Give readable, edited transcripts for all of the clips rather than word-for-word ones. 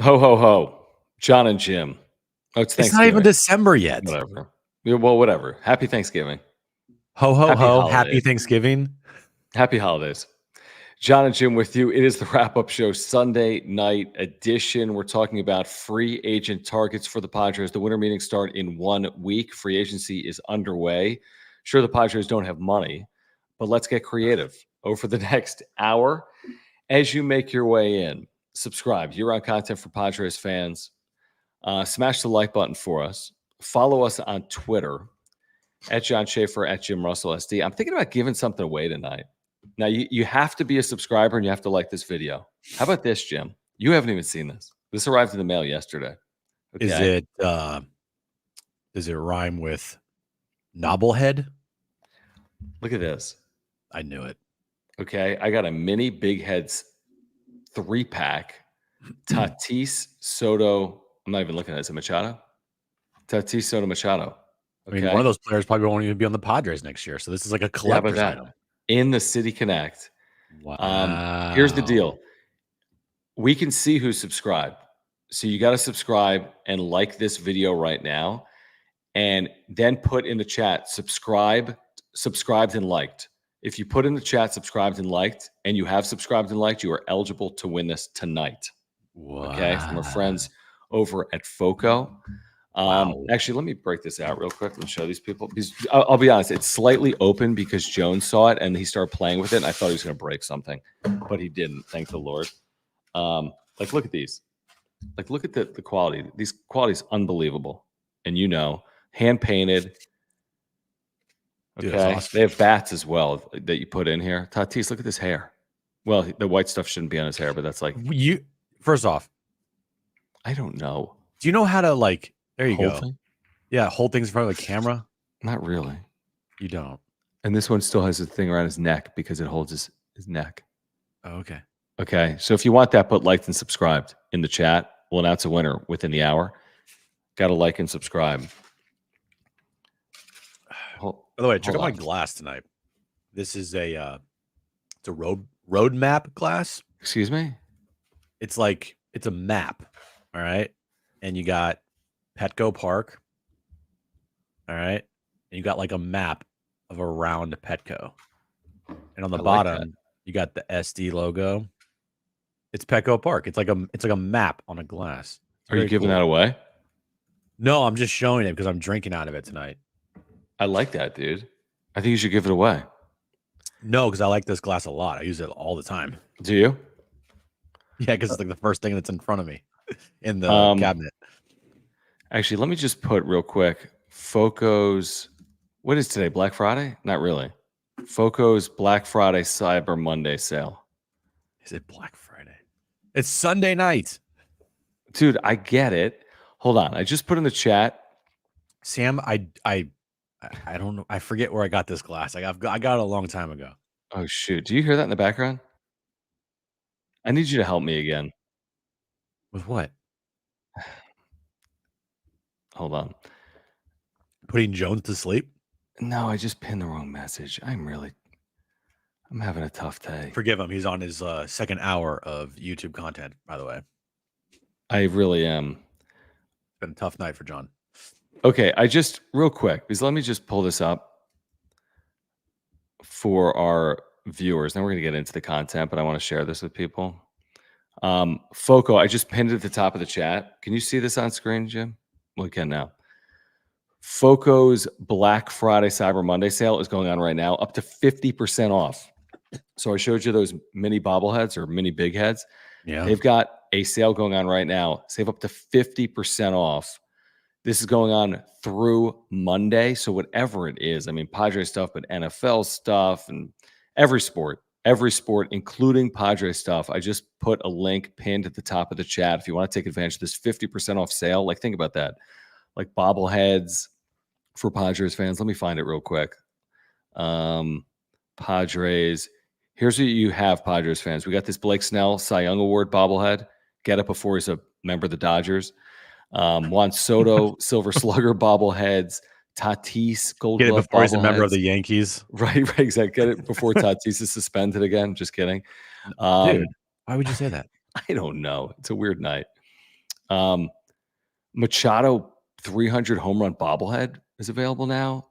Ho, ho, ho. Jon and Jim. Oh, it's It's not even Thanksgiving. December yet. Whatever. Yeah, well, whatever. Happy Thanksgiving. Ho, ho, Happy ho. Happy holidays. Thanksgiving. Happy holidays. Jon and Jim with you. It is the wrap-up show, Sunday night edition. We're talking about free agent targets for the Padres. The winter meetings start in 1 week. Free agency is underway. Sure, the Padres don't have money, but let's get creative. Over the next hour, as you make your way in, subscribe. Year-round content for Padres fans. Smash the like button for us. Follow us on Twitter at Jon Schaefer, at Jim Russell SD. I'm thinking about giving something away tonight. Now, you have to be a subscriber and you have to like this video. How about this, Jim? You haven't even seen this. This arrived in the mail yesterday. Okay. Does it rhyme with knobblehead? Look at this. I knew it. Okay. I got a mini Big Heads 3-pack. Tatis Soto. I'm not even looking at it. Is it Machado? Tatis Soto Machado. Okay. I mean, one of those players probably won't even be on the Padres next year. So this is like a collector's item. In the City Connect. Wow. Here's the deal. We can see who's subscribed. So you got to subscribe and like this video right now. And then put in the chat, subscribed and liked. If you put in the chat, subscribed and liked, and you have subscribed and liked, you are eligible to win this tonight. Wow. Okay, from our friends over at FOCO. Actually, let me break this out real quick and show these people. Because I'll be honest, it's slightly open because Jones saw it and he started playing with it. And I thought he was going to break something, but he didn't. Thank the Lord. Like, look at these. Like, look at the quality. These quality is unbelievable. And hand painted. Okay, dude, awesome. They have bats as well that you put in here. Tatis, look at this hair. Well, the white stuff shouldn't be on his hair, but that's like you. First off, I don't know. Do you know how to like? There you hold go. Thing? Yeah, hold things in front of the camera. Not really. You don't. And this one still has a thing around his neck because it holds his neck. Oh, okay. Okay. So if you want that, put liked and subscribed in the chat. We'll announce a winner within the hour. Got to like and subscribe. By the way, check out my glass tonight. This is it's a road map glass. Excuse me? It's a map. All right. And you got Petco Park. All right. And you got like a map of around Petco. And on the bottom, you got the SD logo. It's Petco Park. It's like a map on a glass. Are you giving that away? No, I'm just showing it because I'm drinking out of it tonight. I like that, dude. I think you should give it away. No, because I like this glass a lot. I use it all the time. Do you? Yeah, because it's like the first thing that's in front of me in the cabinet. Actually, let me just put real quick. FOCO's, what is today? Black Friday? Not really. FOCO's Black Friday Cyber Monday sale. Is it Black Friday? It's Sunday night. Dude, I get it. Hold on. I just put in the chat. Sam, I don't know. I forget where I got this glass. I got it a long time ago. Oh, shoot. Do you hear that in the background? I need you to help me again. With what? Hold on. Putting Jones to sleep? No, I just pinned the wrong message. I'm having a tough day. Forgive him. He's on his second hour of YouTube content, by the way. I really am. It's been a tough night for Jon. Okay, real quick, because let me just pull this up for our viewers. Then we're going to get into the content, but I want to share this with people. FOCO, I just pinned it at the top of the chat. Can you see this on screen, Jim? Well, you can now. FOCO's Black Friday Cyber Monday sale is going on right now, up to 50% off. So I showed you those mini bobbleheads or mini big heads. Yeah. They've got a sale going on right now. Save up to 50% off. This is going on through Monday. So whatever it is, I mean, Padres stuff, but NFL stuff and every sport, including Padres stuff. I just put a link pinned at the top of the chat. If you want to take advantage of this 50% off sale, like think about that. Like bobbleheads for Padres fans. Let me find it real quick. Padres. Here's what you have, Padres fans. We got this Blake Snell Cy Young Award bobblehead. Get it before he's a member of the Dodgers. Juan Soto Silver Slugger bobbleheads. Tatis Gold Glove. Get it before he's a member of the Yankees. Right, exactly. Get it before Tatis is suspended again. Just kidding. Dude, why would you say that? I don't know. It's a weird night. Machado 300 home run bobblehead is available now.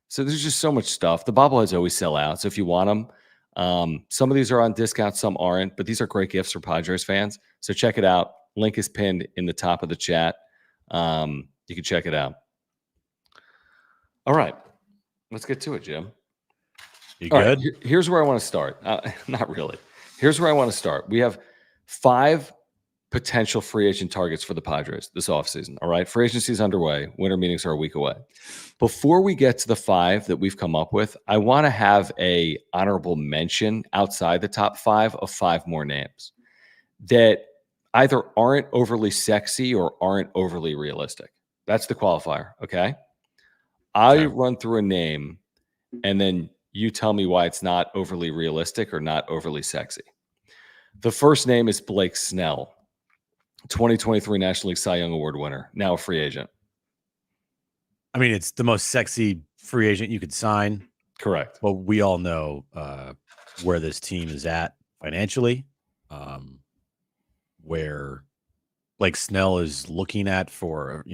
So there's just so much stuff. The bobbleheads always sell out. So if you want them, some of these are on discount, some aren't, but these are great gifts for Padres fans. So check it out. Link is pinned in the top of the chat. You can check it out. All right. Let's get to it, Jim. You All good? right, here's where I want to start. Not really. Here's where I want to start. We have 5 potential free agent targets for the Padres this offseason. All right. Free agency is underway. Winter meetings are a week away. Before we get to the 5 that we've come up with, I want to have a honorable mention outside the top 5 of 5 more names that either aren't overly sexy or aren't overly realistic. That's the qualifier. Okay. I run through a name and then you tell me why it's not overly realistic or not overly sexy. The first name is Blake Snell, 2023 National League Cy Young Award winner, now a free agent. I mean, it's the most sexy free agent you could sign. Correct. But we all know where this team is at financially, where Blake Snell is looking at for,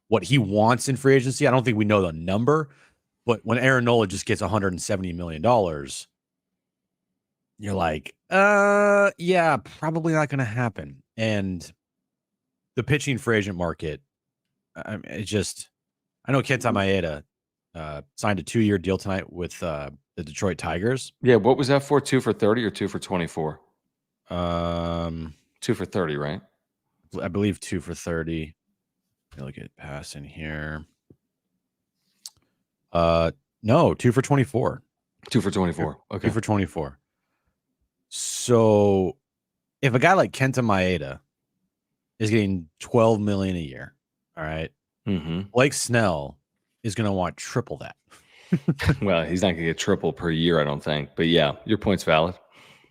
what he wants in free agency. I don't think we know the number, but when Aaron Nola just gets $170 million, you're like, yeah, probably not going to happen. And the pitching free agent market, I know Kenta Maeda signed a 2-year deal tonight with the Detroit Tigers. Yeah, what was that for? 2 for 30 or 2 for 24? 2 for 30, right? I believe 2 for 30. Look at passing here. No, 2 for 24. 2 for 24. Okay. 2 for 24. So if a guy like Kenta Maeda is getting $12 million a year, all right, Blake Snell is going to want triple that. Well, he's not going to get triple per year, I don't think. But yeah, your point's valid.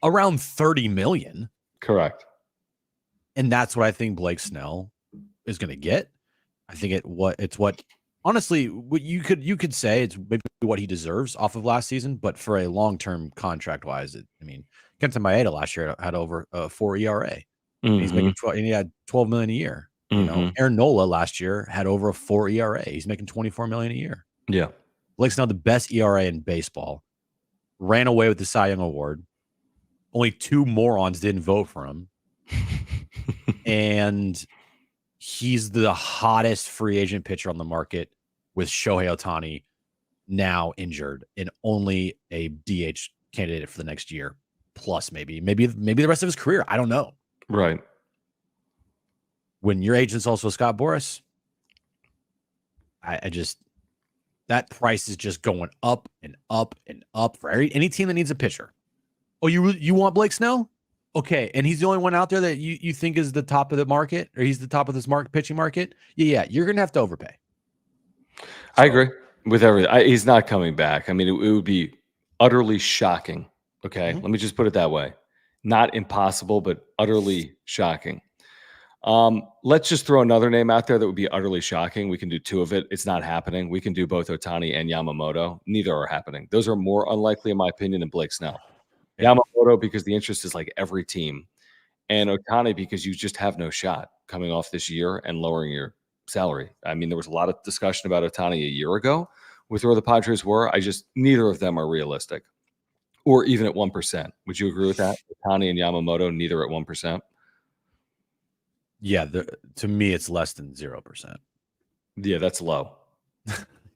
Around $30 million. Correct. And that's what I think Blake Snell is going to get. I think it's what honestly, what you could say it's maybe what he deserves off of last season, but for a long-term contract wise, Kenta Maeda last year had over a 4 ERA. He's making 12, and he had $12 million a year. Aaron Nola last year had over a 4 ERA. He's making $24 million a year. Yeah. Blake's now the best ERA in baseball. Ran away with the Cy Young Award. Only 2 morons didn't vote for him. And he's the hottest free agent pitcher on the market with Shohei Ohtani now injured and only a DH candidate for the next year. Plus maybe the rest of his career. I don't know. Right. When your agent's also Scott Boras, I just that price is just going up and up and up for any team that needs a pitcher. Oh, you want Blake Snell? Okay, and he's the only one out there that you think is the top of the market, or he's the top of this pitching market. Yeah, you're gonna have to overpay. So, I agree with everything. He's not coming back. I mean, it would be utterly shocking. Okay, let me just put it that way. Not impossible, but utterly shocking. Let's just throw another name out there that would be utterly shocking. We can do 2 of it. It's not happening. We can do both Ohtani and Yamamoto. Neither are happening. Those are more unlikely, in my opinion, than Blake Snell. Yamamoto because the interest is like every team, and Ohtani because you just have no shot coming off this year and lowering your salary. I mean, there was a lot of discussion about Ohtani a year ago with where the Padres were. Neither of them are realistic, or even at 1%. Would you agree with that? Ohtani and Yamamoto, neither at 1%. Yeah, to me, it's less than 0%. Yeah, that's low.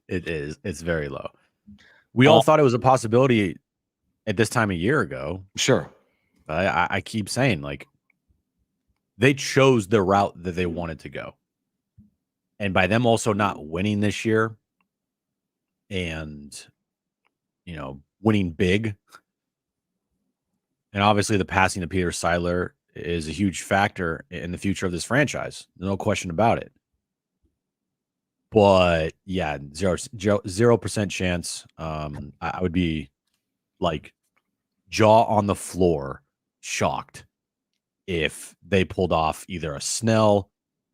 It is. It's very low. We all thought it was a possibility at this time a year ago. Sure. But I keep saying, like, they chose the route that they wanted to go. And by them also not winning this year and, winning big. And obviously the passing of Peter Seidler is a huge factor in the future of this franchise. No question about it. But yeah, 0% chance. I would be like jaw on the floor, shocked if they pulled off either a Snell,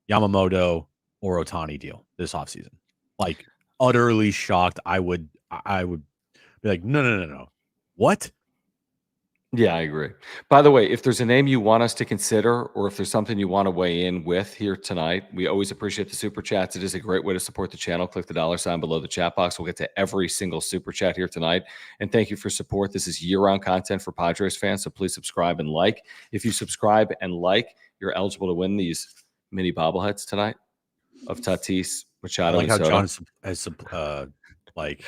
Yamamoto, or Ohtani deal this offseason. Like utterly shocked. I would be like, no. What? Yeah, I agree. By the way, if there's a name you want us to consider, or if there's something you want to weigh in with here tonight, we always appreciate the super chats. It is a great way to support the channel. Click the dollar sign below the chat box. We'll get to every single super chat here tonight. And thank you for support. This is year-round content for Padres fans, so please subscribe and like. If you subscribe and like, you're eligible to win these mini bobbleheads tonight of Tatis, I Machado, like and how Soto. John has like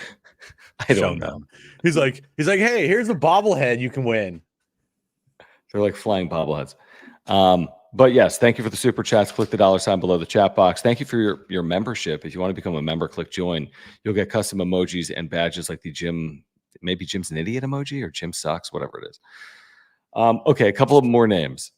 I shown don't know. them. He's like, hey, here's a bobblehead you can win. They're like flying bobbleheads. But yes, thank you for the super chats. Click the dollar sign below the chat box. Thank you for your membership. If you want to become a member, click join. You'll get custom emojis and badges like the Jim, maybe Jim's an idiot emoji or Jim sucks, whatever it is. Okay, a couple of more names.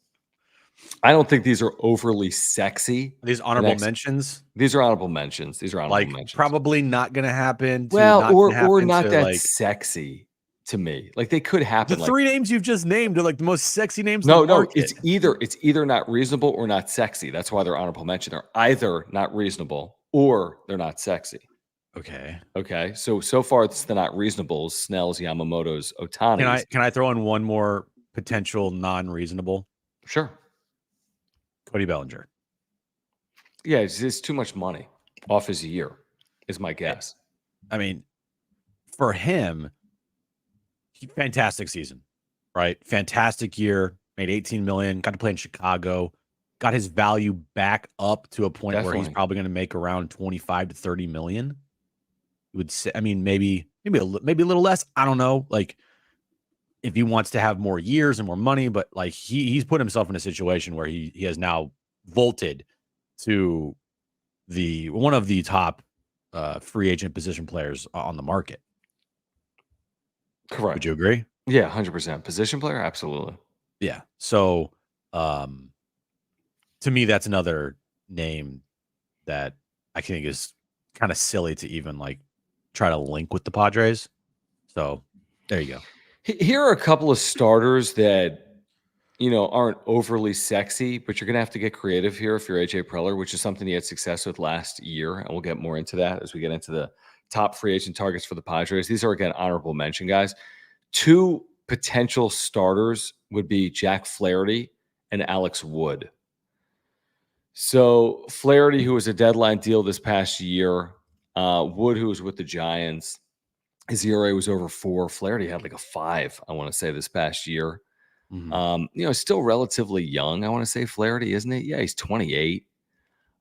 I don't think these are overly sexy. These honorable mentions, These are honorable mentions. These are honorable mentions. Probably not going to happen. Well, or not that sexy to me. Like they could happen. The three names you've just named are like the most sexy names. No, it's either not reasonable or not sexy. That's why they're honorable mention. They're either not reasonable or they're not sexy. Okay. So far it's the not reasonables: Snell's, Yamamoto's, Ohtani's. Can I throw in one more potential non-reasonable? Sure. Cody Bellinger. Yeah, it's too much money off his year, is my guess. I mean, for him, fantastic season, right? Fantastic year, made 18 million, got to play in Chicago, got his value back up to a point where he's probably going to make around 25 to 30 million. You would say, I mean, maybe a little less. I don't know. Like, if he wants to have more years and more money, but like he's put himself in a situation where he has now vaulted to one of the top free agent position players on the market. Correct. Would you agree? Yeah, 100%. Position player? Absolutely. Yeah. So to me, that's another name that I think is kind of silly to even like try to link with the Padres. So there you go. Here are a couple of starters that aren't overly sexy, but you're going to have to get creative here if you're AJ Preller, which is something he had success with last year. And we'll get more into that as we get into the top free agent targets for the Padres. These are, again, honorable mention guys. Two potential starters would be Jack Flaherty and Alex Wood. So Flaherty, who was a deadline deal this past year, Wood, who was with the Giants, his ERA was over 4. Flaherty had like a 5, I want to say, this past year. Mm-hmm. Still relatively young. I want to say Flaherty, isn't it? Yeah, he's 28.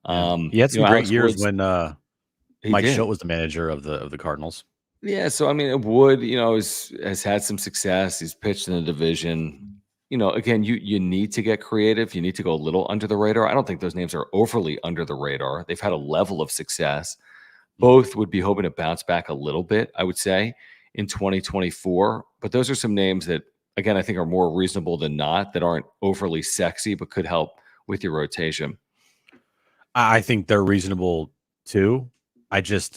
Yeah. He had some great Alex years Wood's, when Mike Schilt was the manager of the Cardinals. Yeah, so I mean, Wood, has had some success. He's pitched in the division. Again, you need to get creative. You need to go a little under the radar. I don't think those names are overly under the radar. They've had a level of success. Both would be hoping to bounce back a little bit, I would say, in 2024. But those are some names that, again, I think are more reasonable than not, that aren't overly sexy, but could help with your rotation. I think they're reasonable too. It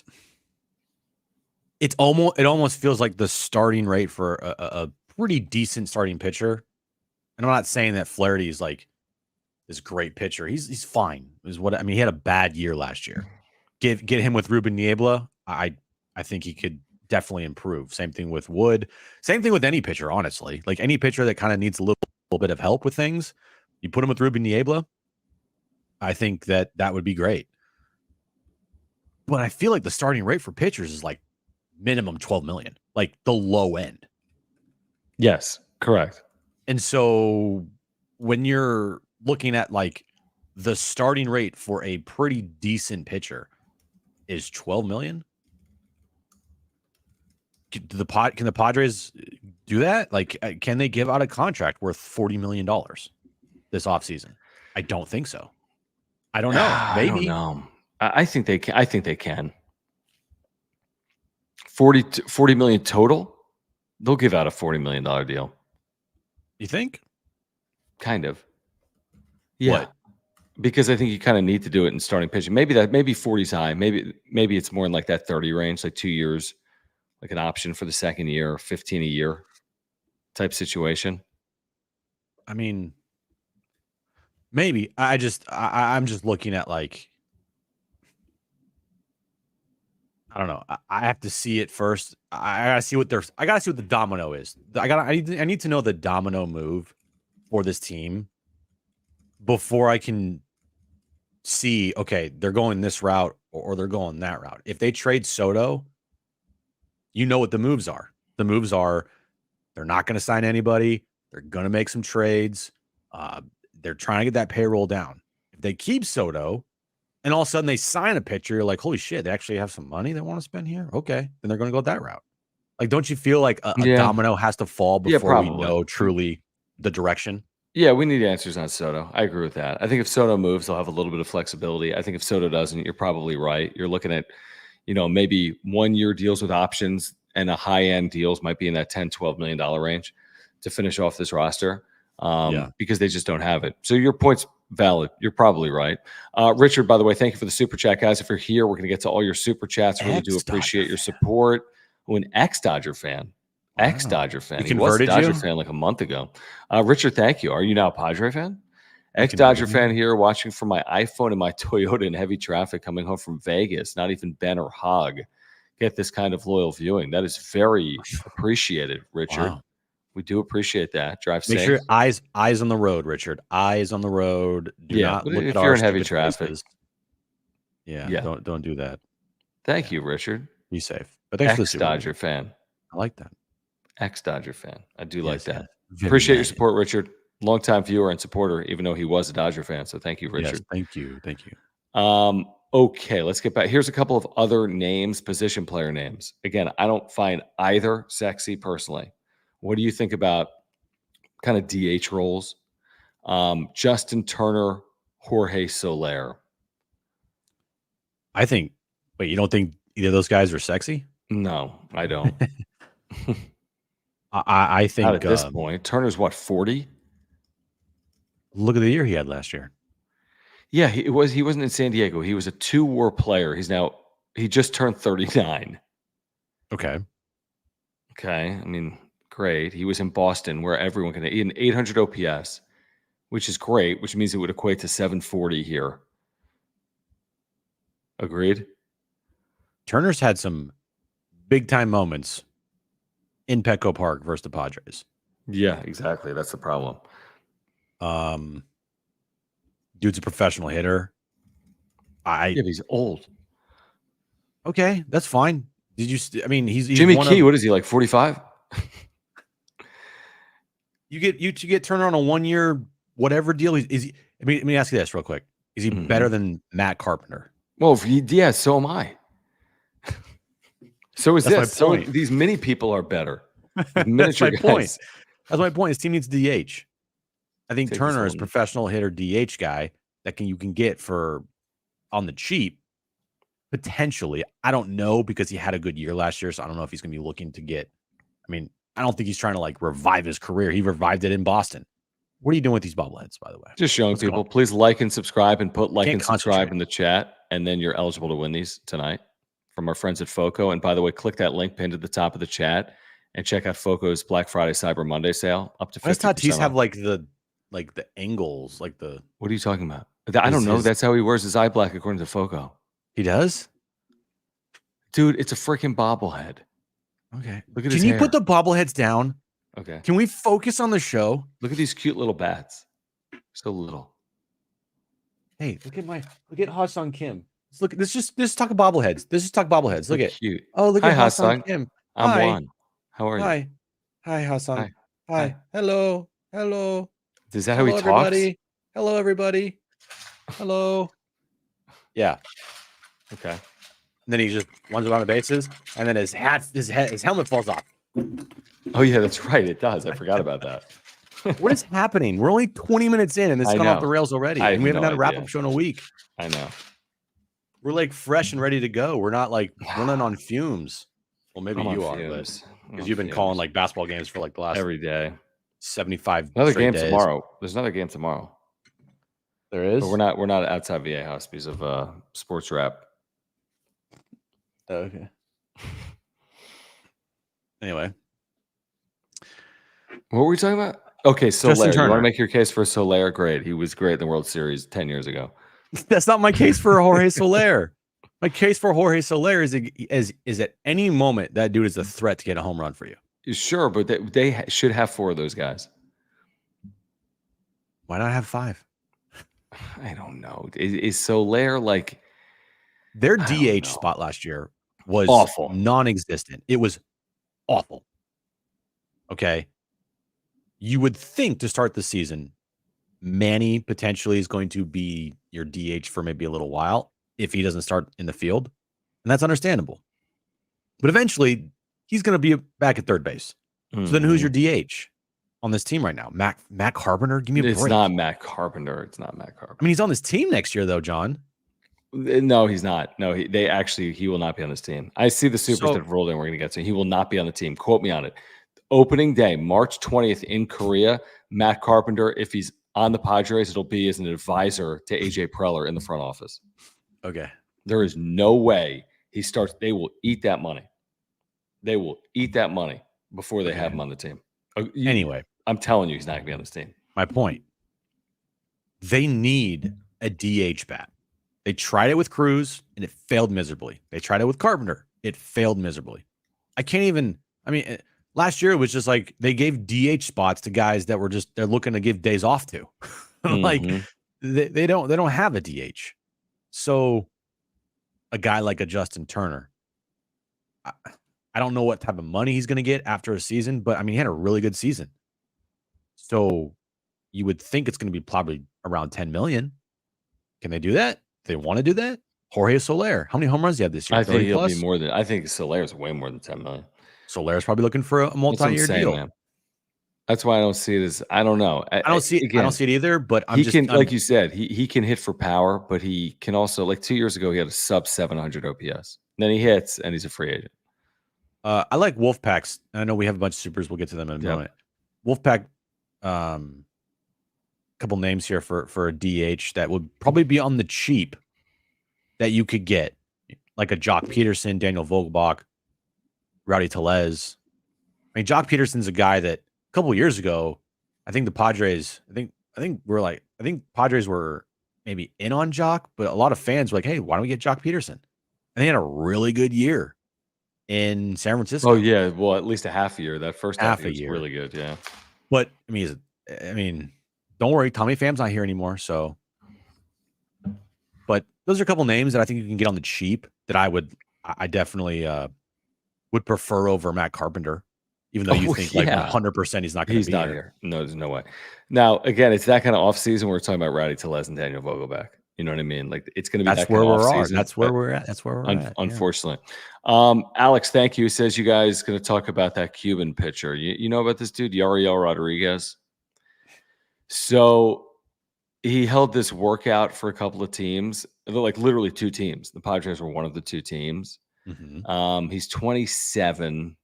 almost feels like the starting rate for a pretty decent starting pitcher. And I'm not saying that Flaherty is like this great pitcher. He's fine. He had a bad year last year. Get him with Ruben Niebla. I think he could definitely improve. Same thing with Wood. Same thing with any pitcher, honestly. Like any pitcher that kind of needs a little bit of help with things, you put him with Ruben Niebla. I think that would be great. But I feel like the starting rate for pitchers is like minimum 12 million, like the low end. Yes, correct. And so when you're looking at like the starting rate for a pretty decent pitcher is 12 million. Can the Padres do that? Like, can they give out a contract worth $40 million this offseason? I don't think so. I don't know. Maybe. I don't know. I think they can. I think they can. 40 million total. They'll give out a $40 million deal. You think? Kind of. Yeah. What? Because I think you kind of need to do it in starting pitching. Maybe 40 is high. Maybe it's more in like that 30 range, like 2 years, like an option for the second year, 15 a year type situation. I mean, maybe. I'm just looking at like, I don't know. I have to see it first. I gotta see what I gotta see what the domino is. I need to know the domino move for this team before I can see, okay, they're going this route or they're going that route. If they trade Soto, you know what the moves are. The moves are they're not going to sign anybody. They're going to make some trades. They're trying to get that payroll down. If they keep Soto and all of a sudden they sign a pitcher, you're like, holy shit, they actually have some money they want to spend here? Okay, then they're going to go that route. Like, don't you feel like a domino has to fall before we know truly the direction? Yeah, we need answers on Soto. I agree with that. I think if Soto moves, they'll have a little bit of flexibility. I think if Soto doesn't, you're probably right. You're looking at, maybe 1-year deals with options, and a high-end deals might be in that $10, $12 million range to finish off this roster because they just don't have it. So your point's valid. You're probably right. Richard, by the way, thank you for the super chat, guys. If you're here, we're going to get to all your super chats. Really do appreciate your support. Oh, an ex-Dodger fan. Wow. Ex-Dodger fan. He was a Dodger fan like a month ago. Richard, thank you. Are you now a Padre fan? Ex-Dodger fan here, watching from my iPhone and my Toyota in heavy traffic, coming home from Vegas. Not even Ben or Hog get this kind of loyal viewing. That is very appreciated, Richard. Wow. We do appreciate that. Drive safe. Make sure eyes on the road, Richard. Eyes on the road. Do not look at you're in heavy traffic. Yeah. Don't do that. Thank you, Richard. Be safe. But thanks for the super Dodger fan. I like that. Ex-Dodger fan. I do like that. Appreciate your support, Richard. Longtime viewer and supporter, even though he was a Dodger fan. So thank you, Richard. Yes, thank you. Okay, let's get back. Here's a couple of other names, position player names. Again, I don't find either sexy personally. What do you think about kind of DH roles? Justin Turner, Jorge Soler. Wait, you don't think either of those guys are sexy? No, I don't. I think not at this point. Turner's what, 40? Look at the year he had last year. Yeah, he wasn't in San Diego. He was a 2-WAR player. He just turned 39. Okay. I mean, great. He was in Boston where everyone can an 800 OPS, which is great, which means it would equate to 740 here. Agreed? Turner's had some big time moments in Petco Park versus the Padres. Yeah, exactly. That's the problem. Dude's a professional hitter. Yeah, but he's old. Okay, that's fine. Did you? He's Jimmy Key. What is he, like 45? You get Turner on a 1-year whatever deal. Is he? Let me ask you this real quick. Is he better than Matt Carpenter? Well, so am I. So is this. So these mini people are better. That's my point. That's my point. His team needs DH. I think Turner is a professional hitter DH guy that you can get for on the cheap. Potentially. I don't know because he had a good year last year. So I don't know if he's going to be looking to get. I don't think he's trying to like revive his career. He revived it in Boston. What are you doing with these bobbleheads, by the way? Just showing people. Please like and subscribe and put like and subscribe in the chat. And then you're eligible to win these tonight from our friends at FOCO. And by the way, click that link pinned at the top of the chat and check out FOCO's Black Friday Cyber Monday sale up to 50%. Why does Tatis have like the angles, like the? What are you talking about? I don't know. That's how he wears his eye black according to FOCO. He does? Dude, it's a freaking bobblehead. Okay. Look at his hair. Can you put the bobbleheads down? Okay. Can we focus on the show? Look at these cute little bats. So little. Hey, look at Ha-Sung Kim. Let's just talk bobbleheads. Let's just talk bobbleheads. Look at cute. Oh, look at Ha-Sung Kim. I'm Juan. How are you? Hi, Ha-Sung. Hi. Hello. Is that how he talks? Everybody. Hello, everybody. Hello. Yeah. Okay. And then he just runs around the bases, and then his helmet falls off. Oh yeah, that's right. It does. I forgot about that. What is happening? We're only 20 minutes in, and it's gone off the rails already. And we haven't had a wrap-up show in a week. I know. We're like fresh and ready to go. We're not like running on fumes. Well, maybe you are, because you've been calling like basketball games for like the last every day. 75. Another game tomorrow. There's another game tomorrow. There is. But we're not outside VA House because of sports wrap. Okay. Anyway, what were we talking about? Okay, Soler. You want to make your case for Soler? Great. He was great in the World Series 10 years ago. That's not my case for Jorge Soler. My case for Jorge Soler is at any moment that dude is a threat to get a home run for you. Sure, but they should have 4 of those guys. Why not have 5? I don't know. Is Soler like their I don't DH know. spot last year was Awful. non-existent. It was awful. Okay. You would think to start the season, Manny potentially is going to be your DH for maybe a little while if he doesn't start in the field. And that's understandable. But eventually, he's going to be back at third base. So then who's your DH on this team right now? Matt Carpenter? Give me a break. It's not Matt Carpenter. It's not Matt Carpenter. I mean, he's on this team next year, though, John. No, he's not. No, he will not be on this team. I see the supers that have rolled in. We're going to get to. He will not be on the team. Quote me on it. Opening day, March 20th in Korea. Matt Carpenter, if he's on the Padres, it'll be as an advisor to AJ Preller in the front office. Okay. There is no way he starts. They will eat that money. They will eat that money before they have him on the team. Anyway, I'm telling you, he's not going to be on this team. My point. They need a DH bat. They tried it with Cruz, and it failed miserably. They tried it with Carpenter. It failed miserably. Last year it was just like they gave DH spots to guys that were they're looking to give days off to. Like they don't have a DH. So a guy like a Justin Turner, I don't know what type of money he's going to get after a season, but I mean, he had a really good season. So you would think it's going to be probably around 10 million. Can they do that? They want to do that? Jorge Soler, how many home runs do you have this year? I think he'll be more than. I think Soler is way more than 10 million. Soler's probably looking for a multi-year deal. Man. That's why I don't see it as. I don't know. I don't see it either. But like you said, he can hit for power, but he can also, like 2 years ago, he had a sub 700 OPS. And then he hits, and he's a free agent. I like Wolfpacks. I know we have a bunch of supers. We'll get to them in a moment. Wolfpack, couple names here for a DH that would probably be on the cheap that you could get, like a Jock Peterson, Daniel Vogelbach, Rowdy Tellez. I mean, Jock Peterson's a guy that a couple of years ago, I think the Padres, I think Padres were maybe in on Jock, but a lot of fans were like, hey, why don't we get Jock Peterson? And they had a really good year in San Francisco. Oh yeah, well, at least a half a year. That first half a year was really good, yeah. But I mean, don't worry, Tommy Pham's not here anymore. So, but those are a couple names that I think you can get on the cheap that I definitely would prefer over Matt Carpenter, even though you think like 100% he's not going to be not here. No, there's no way. Now, again, it's that kind of off season. We're talking about Rowdy Tellez and Daniel Vogelbach. You know what I mean? Like it's going to be that's where we're at. That's where we're at. That's where we're at. Unfortunately, Alex, thank you. Says you guys going to talk about that Cuban pitcher. You know about this dude, Yariel Rodriguez. So he held this workout for a couple of teams, like literally 2 teams. The Padres were one of the 2 teams. Mm-hmm. He's 27.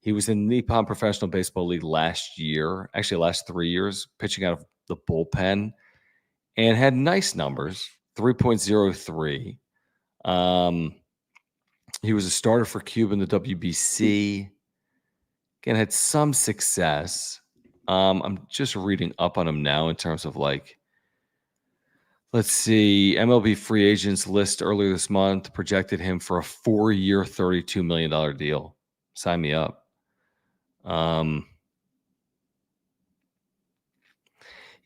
He was in the Nippon Professional Baseball League last year, actually last 3 years, pitching out of the bullpen, and had nice numbers, 3.03. He was a starter for Cuba in the WBC. Again, had some success. I'm just reading up on him now in terms of like, let's see, MLB free agents list earlier this month projected him for a 4-year, $32 million deal. Sign me up.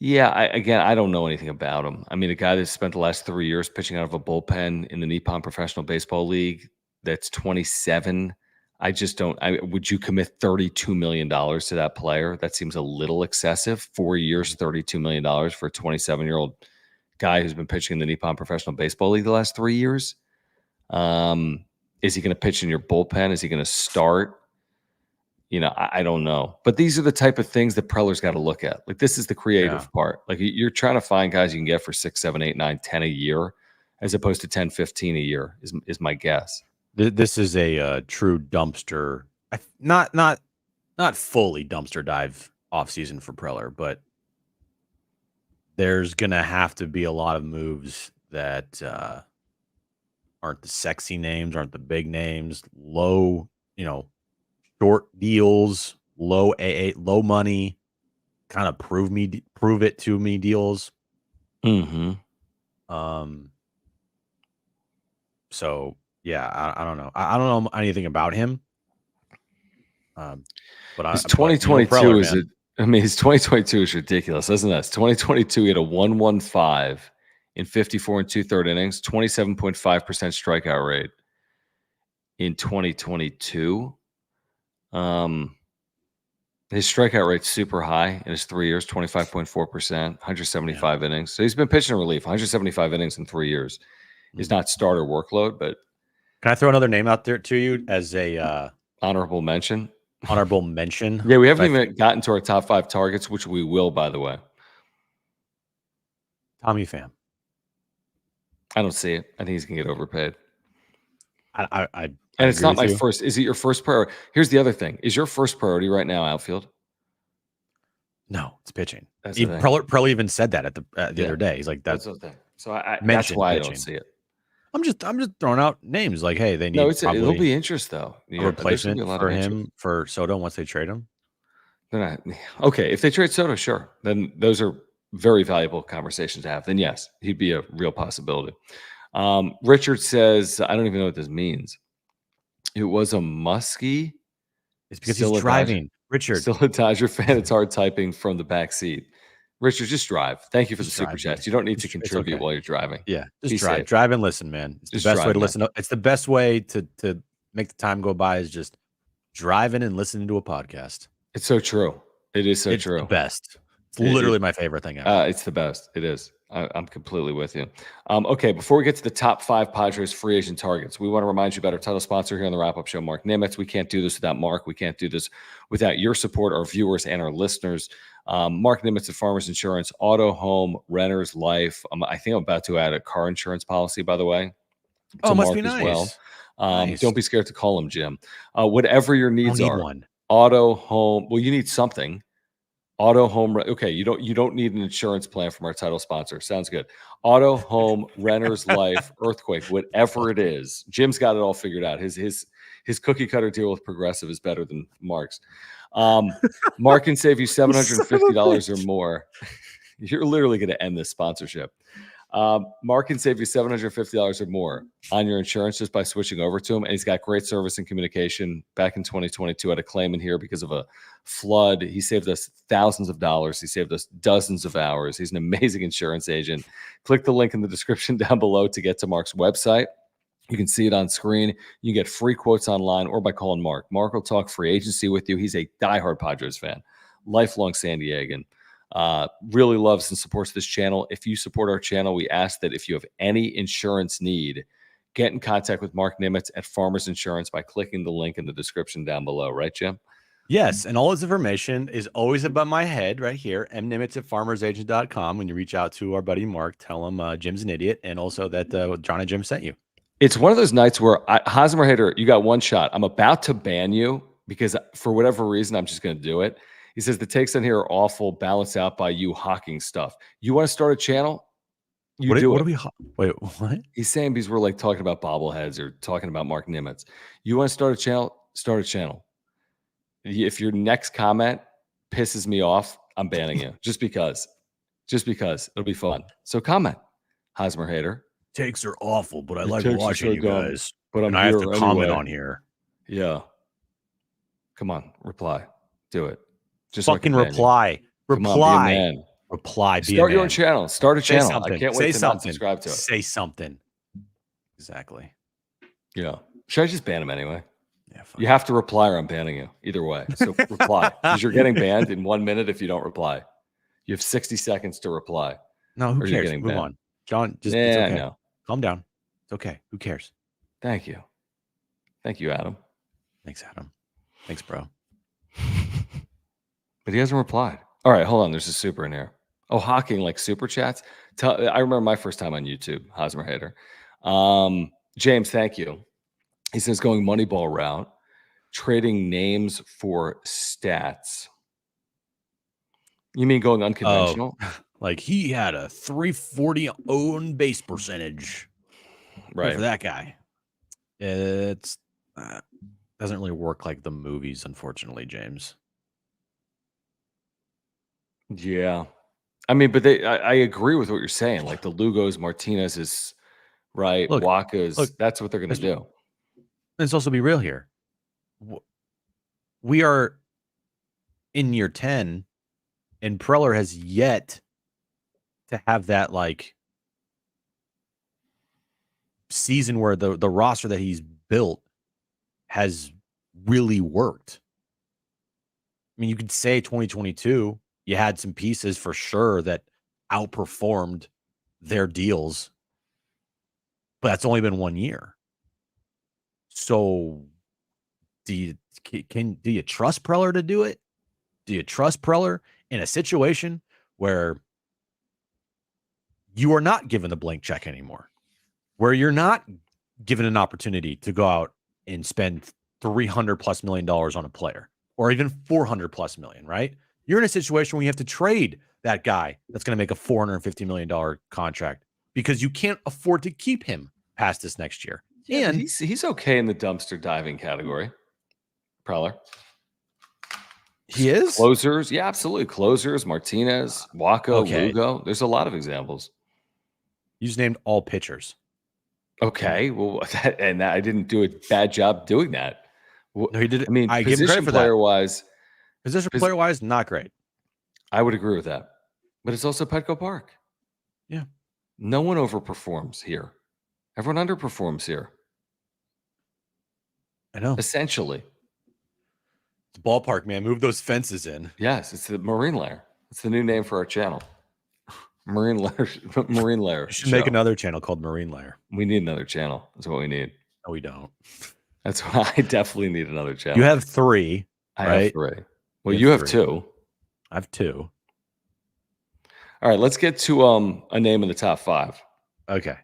Yeah, I don't know anything about him. I mean, a guy that spent the last 3 years pitching out of a bullpen in the Nippon Professional Baseball League that's 27. I just don't. Would you commit $32 million to that player? That seems a little excessive. 4 years, $32 million for a 27-year-old guy who's been pitching in the Nippon Professional Baseball League the last 3 years. Is he going to pitch in your bullpen? Is he going to start? You know, I don't know. But these are the type of things that Preller's got to look at. Like, this is the creative part. Like, you're trying to find guys you can get for 6, 7, 8, 9, 10 a year, as opposed to 10, 15 a year is my guess. This is a true dumpster, not fully dumpster dive offseason for Preller, but there's going to have to be a lot of moves that aren't the sexy names, aren't the big names, low, short deals, low money, kind of prove it to me deals. Mm-hmm. So yeah, I don't know. I don't know anything about him. But His you know 2022 Preller, is man. his 2022 is ridiculous, isn't it? 2022 he had a 115 in 54 and two-third innings, 27.5% strikeout rate in 2022. His strikeout rate's super high in his 3 years, 25.4%, Yeah. 175 innings. So he's been pitching in relief, 175 innings in 3 years. Is not starter workload, but Can I throw another name out there to you as a honorable mention. honorable mention? Yeah, we haven't even gotten to our top 5 targets, which we will, by the way. Tommy Pham. I don't see it. I think he's gonna get overpaid. I And it's agree not with my you. first. Is it your first priority? Here's the other thing. Is your first priority right now outfield? No, it's pitching. That's the thing. Preller even said that at the other day. He's like, That's the thing. So that's mentioned why I pitching. don't see it. I'm just throwing out names like, hey, they No, need it'll be interest though. a replacement for him for Soto once they trade him. They're not okay. If they trade Soto, sure. Then those are very valuable conversations to have. Then yes, he'd be a real possibility. Richard says, I don't even know what this means. It was a muskie. It's because he's driving. Richard. Still a Dodger fan. It's hard typing from the back seat. Richard, just drive. Thank you for the super chats. You don't need to contribute while you're driving. Yeah, just Be drive. safe. Drive and listen, man. It's the best way to listen. It's the best way to make the time go by is just driving and listening to a podcast. It's so true. It is so true. It's the best. It's literally my favorite thing ever. It's the best. It is. I'm completely with you. Okay, before we get to the top 5 Padres free agent targets, we want to remind you about our title sponsor here on the wrap-up show, Mark Nimitz. We can't do this without Mark. We can't do this without your support, our viewers, and our listeners. Mark Nimitz of Farmers Insurance, auto, home, renters, life. I think I'm about to add a car insurance policy, by the way. Oh, must be nice. As well. Nice. Don't be scared to call him, Jim. Whatever your needs are. One. Auto, home. Well, you need something. Auto, home. Okay, you don't need an insurance plan from our title sponsor. Sounds good. Auto, home, renters, life, earthquake, whatever it is. Jim's got it all figured out. His cookie cutter deal with Progressive is better than Mark's. Mark can save you $750 or more. You're literally going to end this sponsorship. Mark can save you $750 or more on your insurance just by switching over to him. And he's got great service and communication. Back in 2022, I had a claim in here because of a flood. He saved us thousands of dollars. He saved us dozens of hours. He's an amazing insurance agent. Click the link in the description down below to get to Mark's website. You can see it on screen. You get free quotes online or by calling Mark. Mark will talk free agency with you. He's a diehard Padres fan, lifelong San Diegan. Really loves and supports this channel. If you support our channel, we ask that if you have any insurance need, get in contact with Mark Nimitz at Farmers Insurance by clicking the link in the description down below. Right, Jim? Yes, and all his information is always above my head right here, mnimitz@farmersagent.com. When you reach out to our buddy Mark, tell him Jim's an idiot, and also that Jon and Jim sent you. It's one of those nights where, Hosmer Hater, you got one shot. I'm about to ban you because for whatever reason, I'm just going to do it. He says the takes on here are awful, balanced out by you hawking stuff. You want to start a channel? Wait, what? He's saying because we're like talking about bobbleheads or talking about Mark Nimitz. You want to start a channel? Start a channel. If your next comment pisses me off, I'm banning you just because it'll be fun. So comment, Hosmer Hater. Takes are awful, but I like watching you guys. But I have to comment on here. Yeah. Come on, reply. Do it. Just fucking reply. Reply. Be a man. Reply. Start your own channel. Start a channel. Something. I can't wait to not subscribe to it. Say something. Exactly. Yeah. Should I just ban him anyway? Yeah. Fine. You have to reply or I'm banning you. Either way. So reply. Because you're getting banned in 1 minute if you don't reply. You have 60 seconds to reply. No, who cares? Move on. Jon, just it's okay. No. Calm down. It's okay. Who cares? Thank you. Thank you, Adam. Thanks, Adam. Thanks, bro. But he hasn't replied. All right, hold on. There's a super in here. Oh, hawking like super chats. I remember my first time on YouTube, Hosmer Hater. James, thank you. He says going Moneyball route, trading names for stats. You mean going unconventional? Oh, like he had a 340 own base percentage. Right. For that guy. It's doesn't really work like the movies, unfortunately, James. Yeah. I mean, but I agree with what you're saying. Like the Lugos, Martinez is right? Look, Waka's. That's what they're going to let's- do. let's also be real here. We are in year 10, and Preller has yet to have that like season where the roster that he's built has really worked. I mean, you could say 2022, you had some pieces for sure that outperformed their deals, but that's only been 1 year. So do you trust Preller to do it? Do you trust Preller in a situation where you are not given the blank check anymore, where you're not given an opportunity to go out and spend $300+ million on a player, or even $400+ million, right? You're in a situation where you have to trade that guy that's going to make a $450 million contract because you can't afford to keep him past this next year. Yeah, and he's okay in the dumpster diving category. Preller. he is Closers, yeah, absolutely. Closers, Martinez, Waka, okay. Lugo. There's a lot of examples. You just named all pitchers. Okay, well, I didn't do a bad job doing that. No, he did it. I mean, I give him credit position for player that. wise, Position player wise, not great. I would agree with that. But it's also Petco Park. Yeah. No one overperforms here. Everyone underperforms here. I know. Essentially. It's ballpark, man. Move those fences in. Yes, it's the Marine Lair. It's the new name for our channel. Marine Lair. Marine Lair. You should make another channel called Marine Lair. We need another channel. That's what we need. No, we don't. That's why I definitely need another channel. You have 3. I right? have 3. Well, you have 2. I have 2. All right, let's get to a name in the top 5. Okay.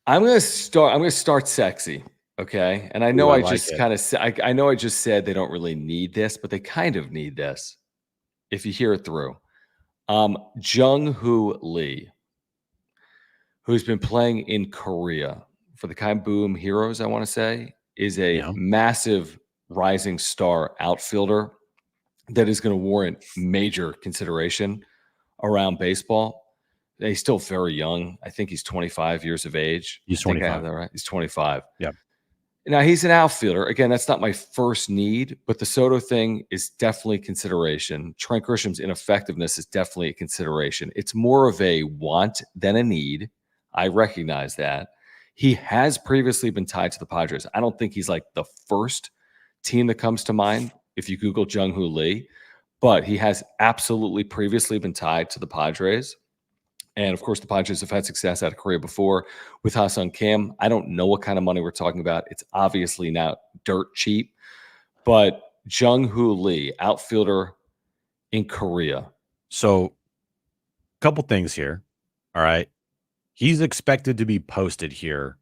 I'm gonna start sexy. Okay. And I know I just kind of I know I just said they don't really need this, but they kind of need this if you hear it through. Jung-Hoo Lee, who's been playing in Korea for the Boom Heroes, I want to say, is a massive rising star outfielder that is going to warrant major consideration around baseball. He's still very young. I think he's 25 years of age. He's 25. I have that right. He's 25. Yeah. Now, he's an outfielder. Again, that's not my first need, but the Soto thing is definitely consideration. Trent Grisham's ineffectiveness is definitely a consideration. It's more of a want than a need. I recognize that. He has previously been tied to the Padres. I don't think he's like the first team that comes to mind if you Google Jung-Hoo Lee, but he has absolutely previously been tied to the Padres. And of course, the Padres have had success out of Korea before with Ha-Seong Kim. I don't know what kind of money we're talking about. It's obviously not dirt cheap, but Jung-Hoo Lee, outfielder in Korea. So, a couple things here. All right. He's expected to be posted here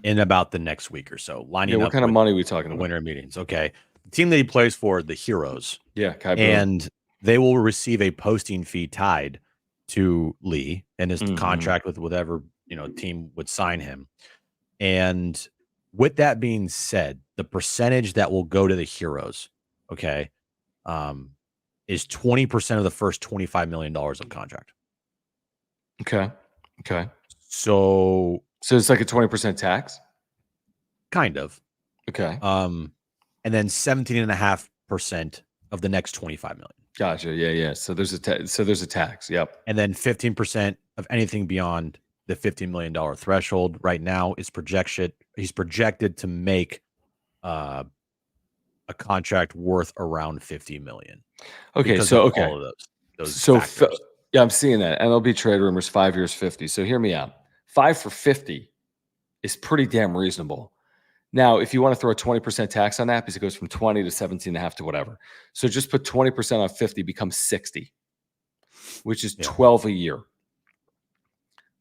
in about the next week or so. Lining what up kind of money are we talking about? Winter meetings. Okay. The team that he plays for, the Heroes. Yeah. And they will receive a posting fee tied to Lee and his contract with whatever team would sign him. And with that being said, the percentage that will go to the Heroes, okay, is 20% of the first $25 million of contract. Okay. So it's like a 20% tax? Kind of. Okay. And then 17.5% of the next 25 million. Gotcha. Yeah. So there's a tax. Yep. And then 15% of anything beyond the $15 million threshold. Right now is he's projected to make a contract worth around $50 million. Okay. So all of those factors. Yeah, I'm seeing that. MLB trade rumors, 5 years, 50. So hear me out. 5 for 50 is pretty damn reasonable. Now, if you want to throw a 20% tax on that, because it goes from 20 to 17.5 to whatever. So just put 20% on 50 becomes 60, which is 12 a year.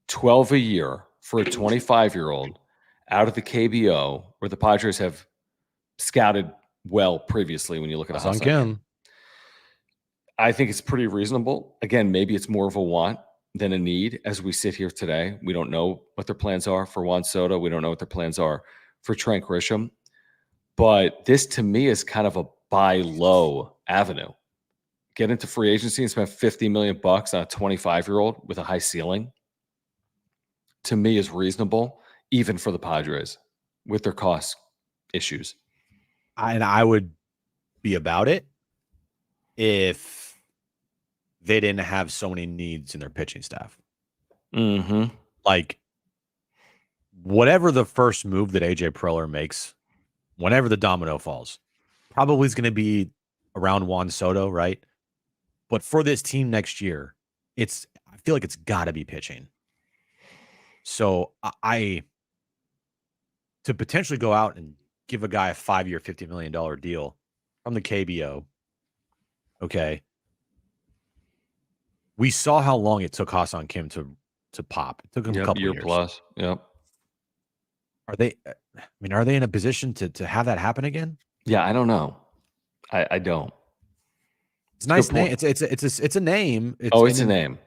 12 a year for a 25-year-old out of the KBO, where the Padres have scouted well previously when you look at Ha-Seong Kim. I think it's pretty reasonable. Again, maybe it's more of a want than a need as we sit here today. We don't know what their plans are for Juan Soto. We don't know what their plans are for Trent Grisham. But this, to me, is kind of a buy low avenue get into free agency and spend $50 million on a 25-year-old with a high ceiling, to me is reasonable, even for the Padres with their cost issues. I would be about it if they didn't have so many needs in their pitching staff. Mm-hmm. Like, whatever the first move that AJ Preller makes, whenever the domino falls, probably is going to be around Juan Soto, right? But for this team next year, I feel like it's got to be pitching. So to potentially go out and give a guy a 5-year, $50 million deal from the KBO, okay. We saw how long it took Ha-Seong Kim to pop. It took him a couple year years. plus. Yep. Are they in a position to have that happen again? Yeah, I don't know. I don't. It's a nice name. It's a name. It's a name.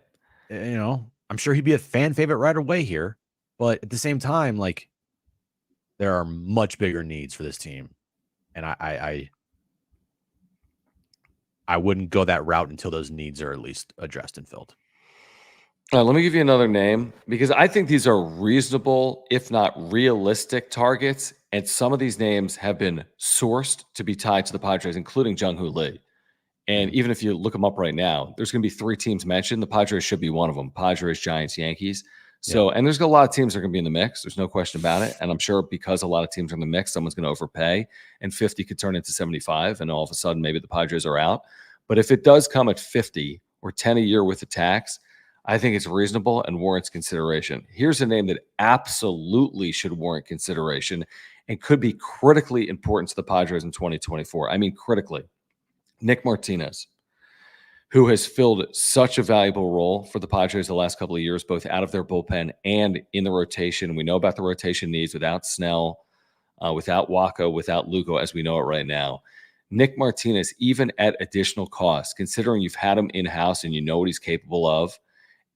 I'm sure he'd be a fan favorite right away here, but at the same time, like, there are much bigger needs for this team, and I wouldn't go that route until those needs are at least addressed and filled. Let me give you another name, because I think these are reasonable, if not realistic, targets. And some of these names have been sourced to be tied to the Padres, including Jung-Hoo Lee. And even if you look them up right now, there's going to be 3 teams mentioned. The Padres should be one of them. Padres, Giants, Yankees. So, And there's a lot of teams that are going to be in the mix. There's no question about it. And I'm sure because a lot of teams are in the mix, someone's going to overpay, and 50 could turn into 75. And all of a sudden, maybe the Padres are out. But if it does come at 50 or 10 a year with the tax, I think it's reasonable and warrants consideration. Here's a name that absolutely should warrant consideration and could be critically important to the Padres in 2024. I mean, critically. Nick Martinez, who has filled such a valuable role for the Padres the last couple of years, both out of their bullpen and in the rotation. We know about the rotation needs without Snell, without Waka, without Lugo, as we know it right now. Nick Martinez, even at additional cost, considering you've had him in-house and you know what he's capable of,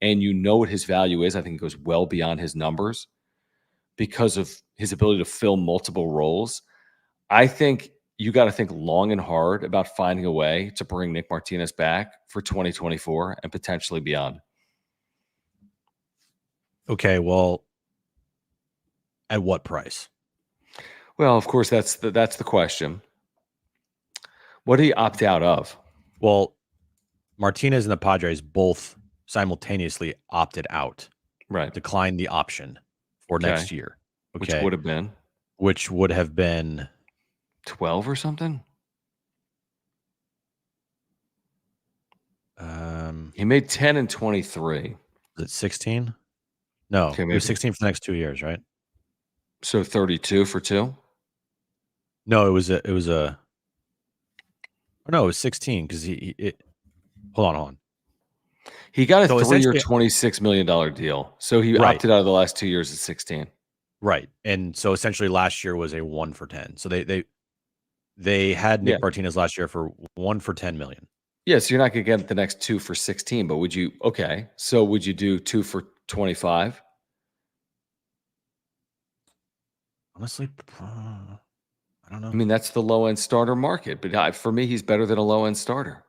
and you know what his value is, I think it goes well beyond his numbers because of his ability to fill multiple roles. I think you got to think long and hard about finding a way to bring Nick Martinez back for 2024 and potentially beyond. Okay, well, at what price? Well, of course, that's the question. What do you opt out of? Well, Martinez and the Padres both simultaneously opted out, right? Declined the option for next year. Okay, which would have been 12 or something. He made 10 and 23. Is it 16? No, okay, it was 16 for the next 2 years, right? So 32 for 2. No, it was no, it was 16 because hold on. He got a 3-year, $26 million deal. So he opted out of the last 2 years at 16. Right. And so essentially last year was a 1 for 10. So they had Nick Martinez last year for 1 for 10 million. Yeah, so you're not going to get the next 2 for 16, but would you do 2 for 25? Honestly, I don't know. I mean, that's the low-end starter market, but for me, he's better than a low-end starter.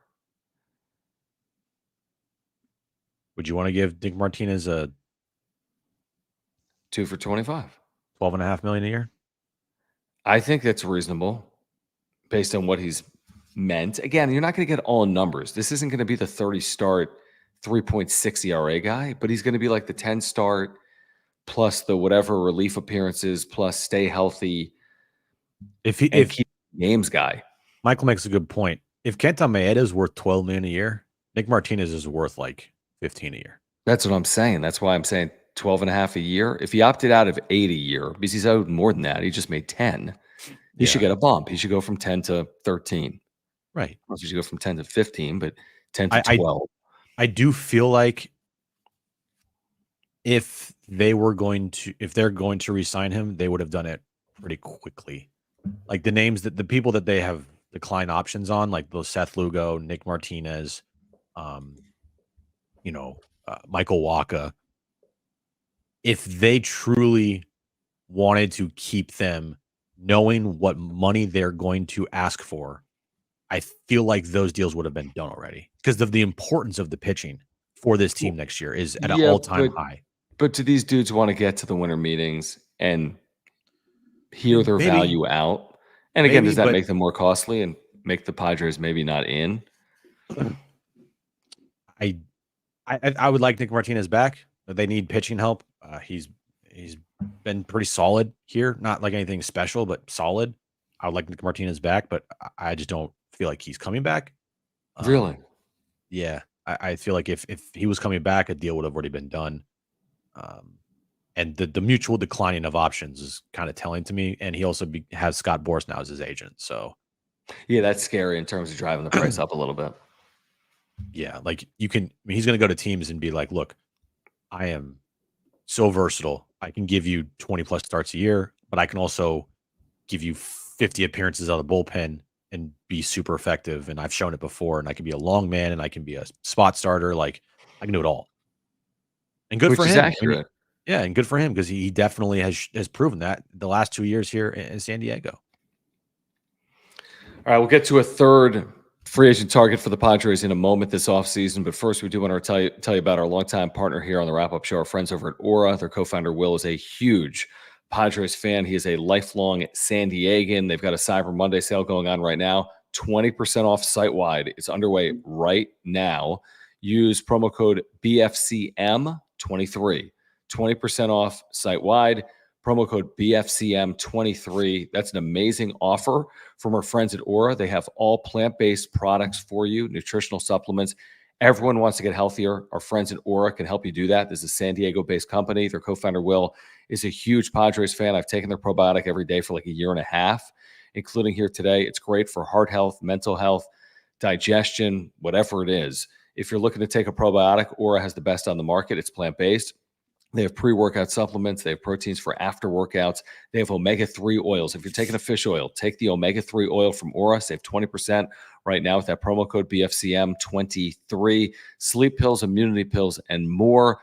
Would you want to give Nick Martinez a 2 for 25? $12.5 million a year? I think that's reasonable based on what he's meant. Again, you're not going to get all numbers. This isn't going to be the 30 start, 3.6 ERA guy, but he's going to be like the 10 start plus the whatever relief appearances plus stay healthy. If keep games guy. Michael makes a good point. If Kenta Maeda is worth $12 million a year, Nick Martinez is worth like 15 a year. That's what I'm saying. That's why I'm saying 12.5 a year. If he opted out of 8 a year, because he's owed more than that, he just made 10. He should get a bump. He should go from 10 to 13. Right. He should go from 10 to 15, but 10 to 12. I do feel like if they're going to re-sign him, they would have done it pretty quickly. Like the people that they have declined options on, like those Seth Lugo, Nick Martinez, Michael Waka. If they truly wanted to keep them, knowing what money they're going to ask for, I feel like those deals would have been done already because of the importance of the pitching for this team next year is at an Yeah, all-time high. but do these dudes want to get to the winter meetings and hear their Maybe, value out? And again, does that but make them more costly and make the Padres maybe not in? I would like Nick Martinez back. They need pitching help. He's been pretty solid here. Not like anything special, but solid. I would like Nick Martinez back, but I just don't feel like he's coming back. Really? Yeah, I feel like if he was coming back, a deal would have already been done. And the mutual declining of options is kind of telling to me. And he also has Scott Boras now as his agent. So Yeah, that's scary in terms of driving the price up a little bit. yeah, like you can. I mean, he's going to go to teams and be like, "Look, I am so versatile. I can give you 20 plus starts a year, but I can also give you 50 appearances out of the bullpen and be super effective. And I've shown it before. And I can be a long man and I can be a spot starter. Like I can do it all. And good Which for is him. I mean, accurate. yeah, and good for him because he definitely has proven that the last 2 years here in San Diego. All right, we'll get to a third free agent target for the Padres in a moment this offseason. But first, we do want to tell you about our longtime partner here on the wrap-up show, our friends over at Aura. Their co-founder, Will, is a huge Padres fan. He is a lifelong San Diegan. They've got a Cyber Monday sale going on right now. 20% off site-wide. It's underway right now. Use promo code BFCM23. 20% off site-wide. Promo code BFCM23. That's an amazing offer from our friends at Aura. They have all plant-based products for you, nutritional supplements. Everyone wants to get healthier. Our friends at Aura can help you do that. This is a San Diego-based company. Their co-founder, Will, is a huge Padres fan. I've taken their probiotic every day for like a year and a half, including here today. It's great for heart health, mental health, digestion, whatever it is. If you're looking to take a probiotic, Aura has the best on the market. It's plant-based. They have pre-workout supplements. They have proteins for after workouts. They have omega-3 oils. If you're taking a fish oil, take the omega-3 oil from Aura. Save 20% right now with that promo code BFCM23. Sleep pills, immunity pills, and more.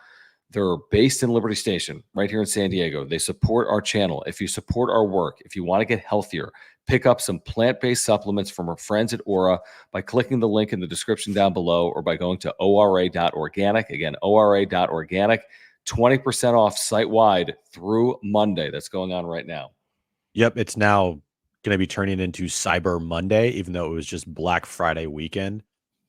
They're based in Liberty Station right here in San Diego. They support our channel. If you support our work, if you want to get healthier, pick up some plant-based supplements from our friends at Aura by clicking the link in the description down below or by going to ora.organic. Again, ora.organic. 20% off site-wide through Monday. That's going on right now. Yep, it's now going to be turning into Cyber Monday, even though it was just Black Friday weekend.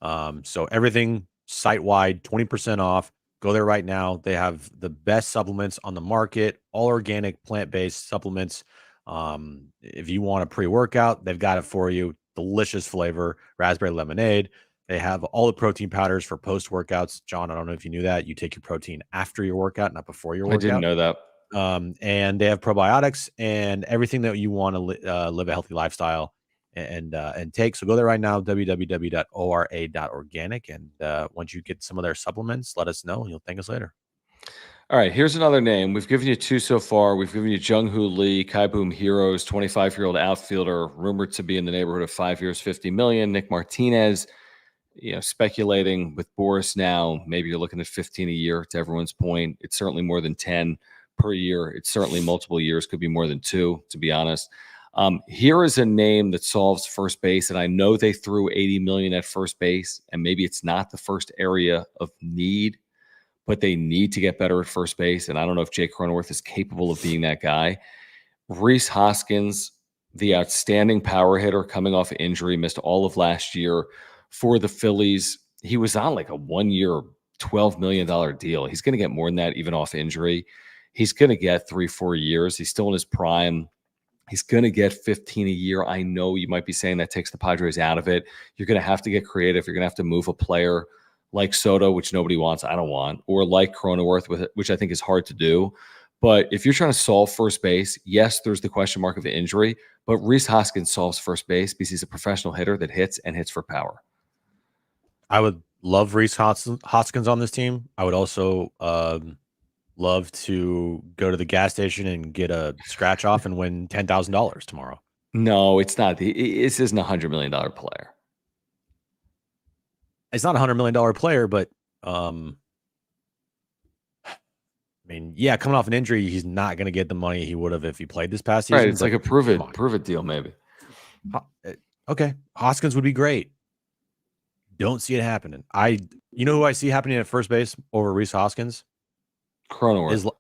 So everything site-wide, 20% off. Go there right now. They have the best supplements on the market, all organic, plant-based supplements. If you want a pre-workout, they've got it for you. Delicious flavor, raspberry lemonade. They have all the protein powders for post-workouts. John, I don't know if you knew that. You take your protein after your workout, not before your I workout. didn't know that. And they have probiotics and everything that you want to live a healthy lifestyle and take. So go there right now, www.ora.organic. And once you get some of their supplements, let us know and you'll thank us later. All right, here's another name. We've given you two so far. We've given you Jung-Hoo Lee, Kai Boom Heroes, 25-year-old outfielder, rumored to be in the neighborhood of 5 years, $50 million. Nick Martinez, speculating with Boras now, maybe you're looking at 15 a year to everyone's point. It's certainly more than 10 per year. It's certainly multiple years, could be more than 2, to be honest. Here is a name that solves first base, and I know they threw $80 million at first base, and maybe it's not the first area of need, but they need to get better at first base, and I don't know if Jake Cronenworth is capable of being that guy. Rhys Hoskins, the outstanding power hitter coming off injury, missed all of last year for the Phillies. He was on like a 1-year, $12 million deal. He's going to get more than that even off injury. He's going to get 3-4 years. He's still in his prime. He's going to get 15 a year. I know you might be saying that takes the Padres out of it. You're going to have to get creative. You're going to have to move a player like Soto, which nobody wants, I don't want, or like Cronenworth, which I think is hard to do. But if you're trying to solve first base, yes, there's the question mark of the injury, but Rhys Hoskins solves first base because he's a professional hitter that hits and hits for power. I would love Rhys Hoskins on this team. I would also love to go to the gas station and get a scratch off and win $10,000 tomorrow. No, it's not. This isn't a $100 million player. It's not a $100 million player, but I mean, yeah, coming off an injury, he's not going to get the money he would have if he played this past season. Right, it's like a prove it deal, maybe. Okay, Hoskins would be great. Don't see it happening. You know who I see happening at first base over Rhys Hoskins? Cronenworth.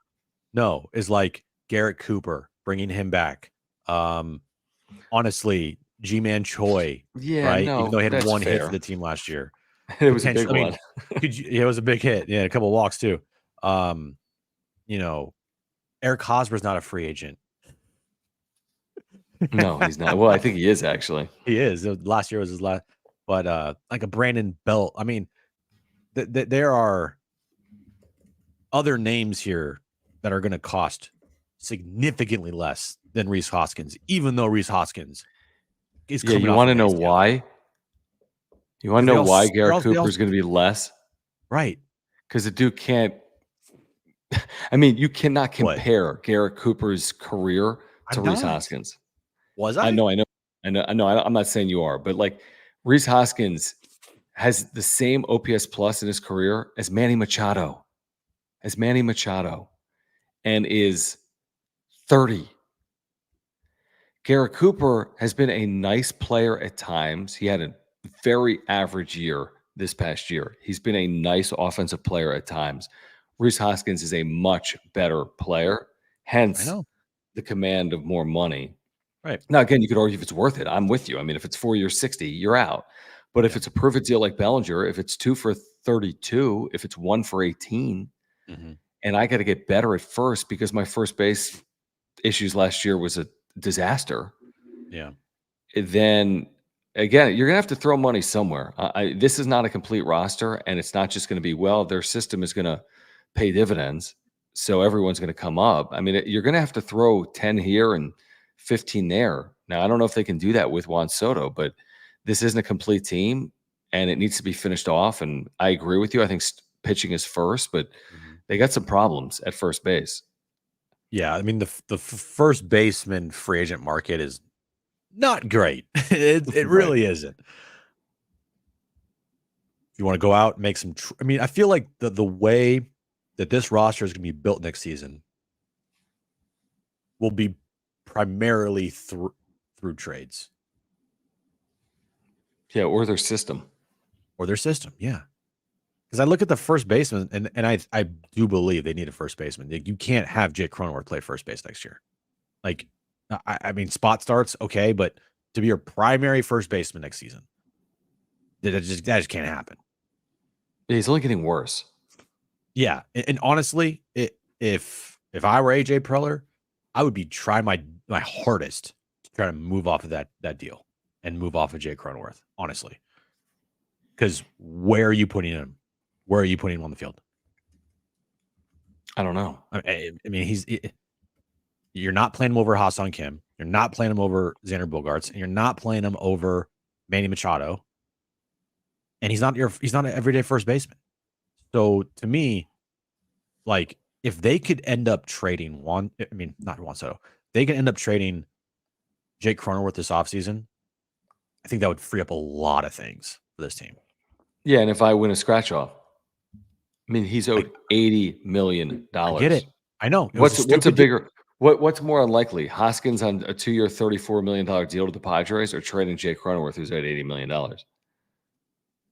Is like Garrett Cooper, bringing him back. Honestly, G-Man Choi, Yeah, right? Even though no, he had that's one hit for fair. the team last year. It was a big Potentially, I mean, one. it was a big hit. Yeah, a couple of walks too. You know, Eric Hosmer's not a free agent. No, he's not. Well, I think he is actually. He is. Last year was his last, but like a Brandon Belt. I mean, there are other names here that are going to cost significantly less than Rhys Hoskins, even though Rhys Hoskins is Yeah, coming you off want an to know ACL. why? You want to Because know why Garrett Cooper is going to be less? right. Because the dude can't. I mean, you cannot What? compare Garrett Cooper's career to I'm Rhys not. Hoskins. Was I I? know, I know, I know, I know. I'm not saying you are, but like Rhys Hoskins has the same OPS plus in his career as Manny Machado, and is 30. Garrett Cooper has been a nice player at times. He had a very average year this past year. He's been a nice offensive player at times. Rhys Hoskins is a much better player, I hence know. the command of more money. Right. Now, again, you could argue if it's worth it. I'm with you. I mean, if it's 4 years, 60, you're out. But if Yeah. it's a perfect deal like Bellinger, if it's 2 for 32, if it's 1 for 18, Mm-hmm. and I got to get better at first because my first base issues last year was a disaster, Yeah. then again, you're going to have to throw money somewhere. This is not a complete roster, and it's not just going to be, well, their system is going to pay dividends, so everyone's going to come up. I mean, you're going to have to throw 10 here and 15 there. Now, I don't know if they can do that with Juan Soto, but this isn't a complete team, and it needs to be finished off. And I agree with you. I think pitching is first, but Mm-hmm. they got some problems at first base. Yeah. I mean, the first baseman free agent market is not great. It Right. really isn't. If you want to go out and make some, I mean, I feel like the way that this roster is going to be built next season will be primarily through trades Yeah, or their system. or their system. Yeah. Because I look at the first baseman, and I do believe they need a first baseman. You can't have Jake Cronenworth play first base next year. Like, I mean, spot starts, okay, but to be your primary first baseman next season, that just can't happen. He's only getting worse. Yeah, and honestly, if I were AJ Preller, I would be trying my hardest to try to move off of that deal and move off of Jake Cronenworth, honestly. Because where are you putting him? Where are you putting him on the field? I don't know. I mean, you're not playing him over Hassan Kim. You're not playing him over Xander Bogaerts, and you're not playing him over Manny Machado. And he's not an everyday first baseman. So to me, like if they could end up trading not Juan Soto, they could end up trading Jake Cronenworth this offseason, I think that would free up a lot of things for this team. Yeah, and if I win a scratch off, I mean, he's owed $80 million. I get it. I know. What's a bigger? What's more unlikely? Hoskins on a 2-year, $34 million deal to the Padres, or trading Jake Cronenworth, who's owed $80 million?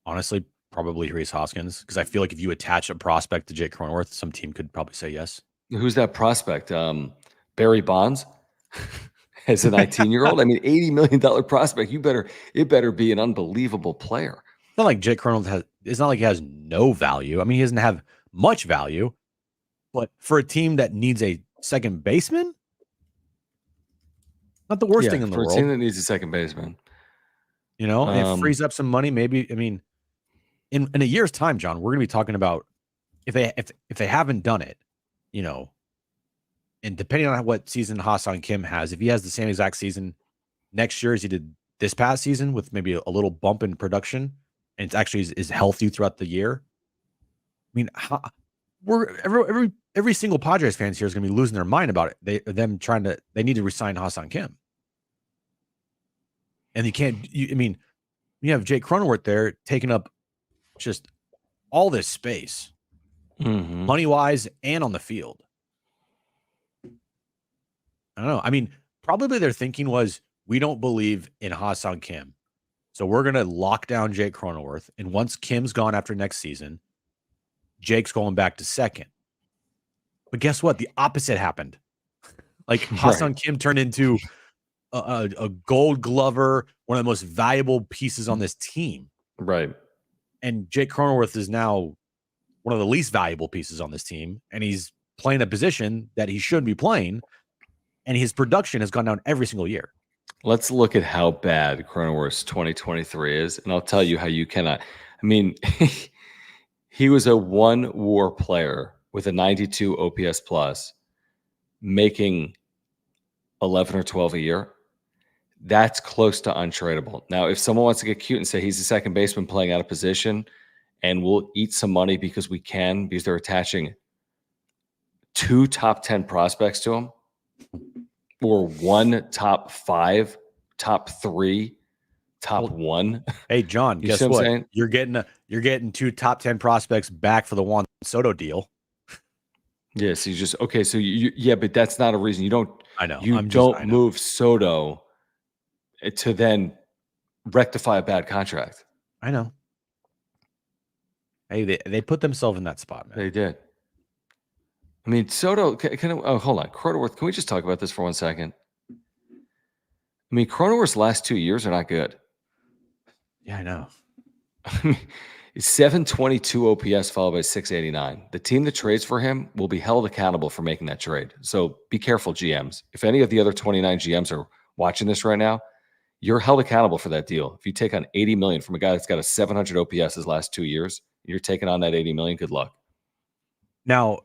Honestly, probably Rhys Hoskins, because I feel like if you attach a prospect to Jake Cronenworth, some team could probably say yes. Who's that prospect? Barry Bonds, as a 19-year-old. I mean, $80 million prospect. It better be an unbelievable player. It's not like Jake Cronenworth it's not like he has no value. I mean, he doesn't have much value, but for a team that needs a second baseman, not the worst thing in the for a team world. that needs a second baseman. And it frees up some money. Maybe, I mean, in a year's time, John, we're going to be talking about if they haven't done it, and depending on what season Hassan Kim has, if he has the same exact season next year as he did this past season with maybe a little bump in production, and it's actually is healthy throughout the year. I mean, every single Padres fans here is going to be losing their mind about it. They need to resign Hassan Kim, and you have Jake Cronenworth there taking up just all this space, money wise and on the field. I don't know. I mean, probably their thinking was, we don't believe in Hassan Kim. So we're going to lock down Jake Cronenworth. And once Kim's gone after next season, Jake's going back to second. But guess what? The opposite happened. Like Hassan Kim turned into a gold glover, one of the most valuable pieces on this team. Right. And Jake Cronenworth is now one of the least valuable pieces on this team. And he's playing a position that he shouldn't be playing. And his production has gone down every single year. Let's look at how bad Cronenworth's 2023 is, and I'll tell you how you cannot. I mean, he was a one WAR player with a 92 OPS plus, making 11 or 12 a year. That's close to untradeable. Now, if someone wants to get cute and say he's a second baseman playing out of position and we'll eat some money because we can, because they're attaching 2 top 10 prospects to him, or 1 top 5, top 3, top 1. Hey, John, guess what? Saying? You're getting 2 top 10 prospects back for the Juan Soto deal. Yes, you just okay. So but that's not a reason you don't. I know you don't move Soto to then rectify a bad contract. I know. Hey, they put themselves in that spot, man. They did. I mean, Soto, hold on. Cronenworth, can we just talk about this for 1 second? I mean, Cronenworth's last 2 years are not good. Yeah, I know. 722 OPS followed by 689. The team that trades for him will be held accountable for making that trade. So be careful, GMs. If any of the other 29 GMs are watching this right now, you're held accountable for that deal. If you take on $80 million from a guy that's got a 700 OPS his last 2 years, you're taking on that $80 million. Good luck. Now,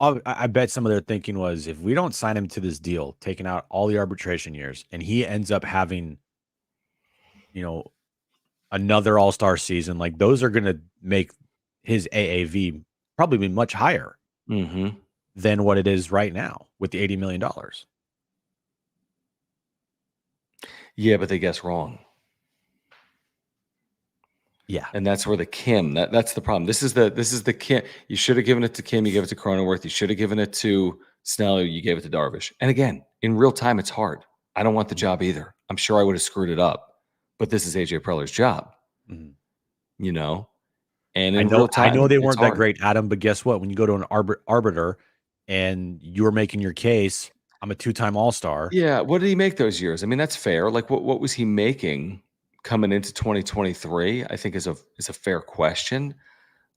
I bet some of their thinking was, if we don't sign him to this deal, taking out all the arbitration years, and he ends up having, another all-star season, like those are going to make his AAV probably be much higher than what it is right now with the $80 million. Yeah, but they guess wrong. Yeah. And that's where the Kim, that's the problem. This is the Kim. You should have given it to Kim. You gave it to Cronenworth. You should have given it to Snell. You gave it to Darvish. And again, in real time, it's hard. I don't want the job either. I'm sure I would have screwed it up. But this is AJ Preller's job, And in real time, I know they weren't that great, Adam, but guess what? When you go to an arbiter and you're making your case, I'm a 2-time All-Star. Yeah. What did he make those years? I mean, that's fair. Like, what was he making coming into 2023? I think is a fair question.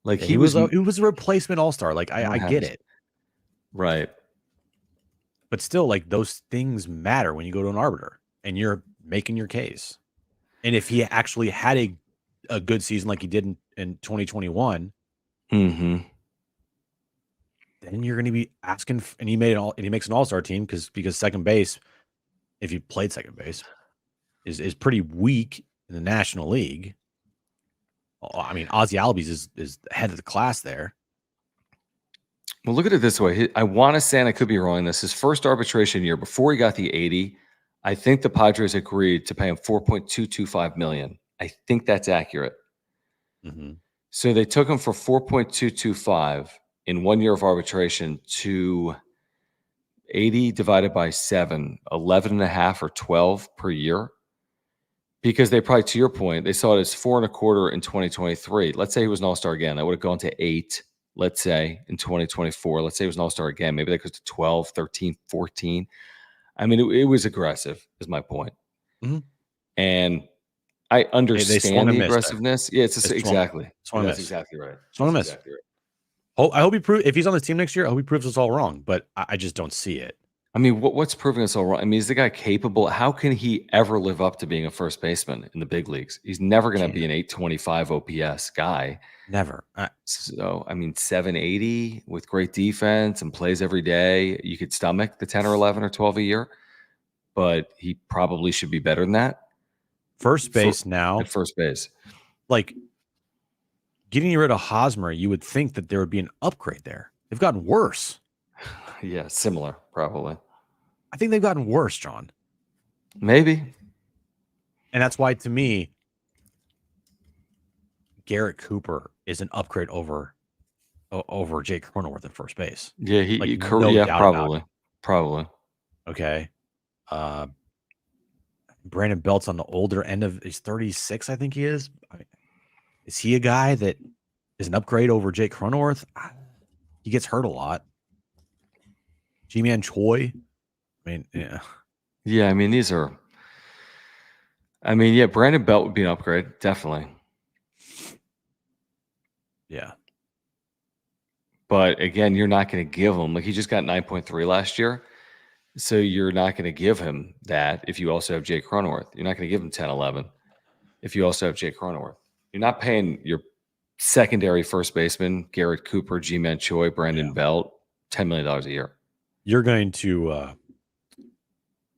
Like, he was a replacement All-Star. Like, I get it. Right. But still, like, those things matter when you go to an arbiter and you're making your case. And if he actually had a good season like he did in 2021, then you're going to be asking. And he makes an All-Star team because second base, if you played second base, is pretty weak in the National League. I mean, Ozzie Albies is head of the class there. Well, look at it this way. I want to say, and I could be wrong, this his first arbitration year before he got the 80. I think the Padres agreed to pay him $4.225 million. I think that's accurate. So they took him for $4.225 in 1 year of arbitration to 80 divided by 7, 11 and a half or 12 per year. Because they probably, to your point, they saw it as 4.25 in 2023. Let's say he was an All-Star again. That would have gone to 8, let's say, in 2024. Let's say he was an All-Star again. Maybe that goes to 12, 13, 14. I mean, it was aggressive, is my point. And I understand the aggressiveness. Yeah, exactly. That's exactly right. I hope he proves, if he's on the team next year, I hope he proves us all wrong. But I just don't see it. I mean, what's proving us all wrong? I mean, is the guy capable? How can he ever live up to being a first baseman in the big leagues? He's never going to be an 825 OPS guy. Never. So, I mean, 780 with great defense and plays every day. You could stomach the 10 or 11 or 12 a year, but he probably should be better than that. First base now. At first base. Like, getting rid of Hosmer, you would think that there would be an upgrade there. They've gotten worse. Yeah, similar, probably. I think they've gotten worse, John. Maybe. And that's why, to me, Garrett Cooper is an upgrade over Jake Cronenworth at first base. Yeah, probably. Okay. Brandon Belt's on the older end of, he's 36, I think he is. Is he a guy that is an upgrade over Jake Cronenworth? He gets hurt a lot. G-Man Choi. I mean, yeah. Yeah, I mean, yeah, Brandon Belt would be an upgrade, definitely. Yeah. But again, you're not going to give him, like, he just got 9.3 last year. So you're not going to give him that if you also have Jake Cronenworth. You're not going to give him 10, 11 if you also have Jake Cronenworth. You're not paying your secondary first baseman, Garrett Cooper, G-Man Choi, Brandon Belt, $10 million a year. You're going to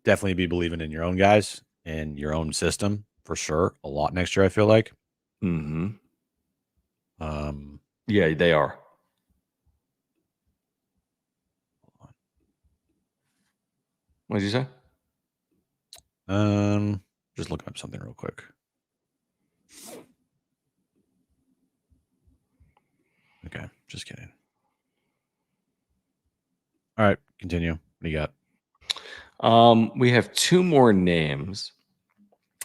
definitely be believing in your own guys and your own system for sure a lot next year, I feel like. Mm-hmm. Yeah, they are. What did you say? Just looking up something real quick. Okay, just kidding. All right, continue. What do you got? We have two more names,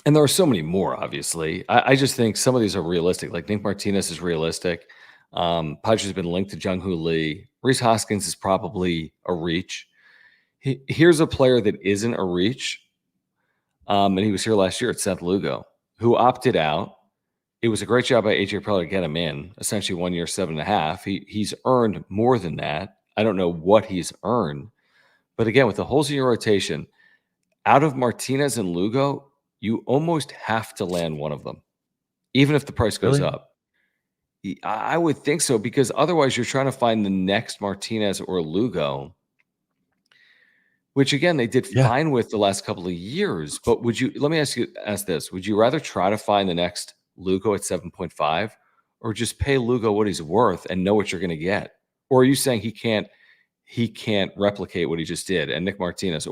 and there are so many more, obviously. I just think some of these are realistic. Like Nick Martinez is realistic. Padres has been linked to Jung Hoo Lee. Rhys Hoskins is probably a reach. Here's a player that isn't a reach, and he was here last year at Seth Lugo, who opted out. It was a great job by AJ Preller to get him in, essentially 1 year, 7.5. He's earned more than that. I don't know what he's earned. But again, with the holes in your rotation, out of Martinez and Lugo, you almost have to land one of them, even if the price goes up. I would think so, because otherwise you're trying to find the next Martinez or Lugo, which again, they did fine with the last couple of years. But let me ask this. Would you rather try to find the next Lugo at 7.5 or just pay Lugo what he's worth and know what you're going to get? Or are you saying he can't replicate what he just did, and Nick Martinez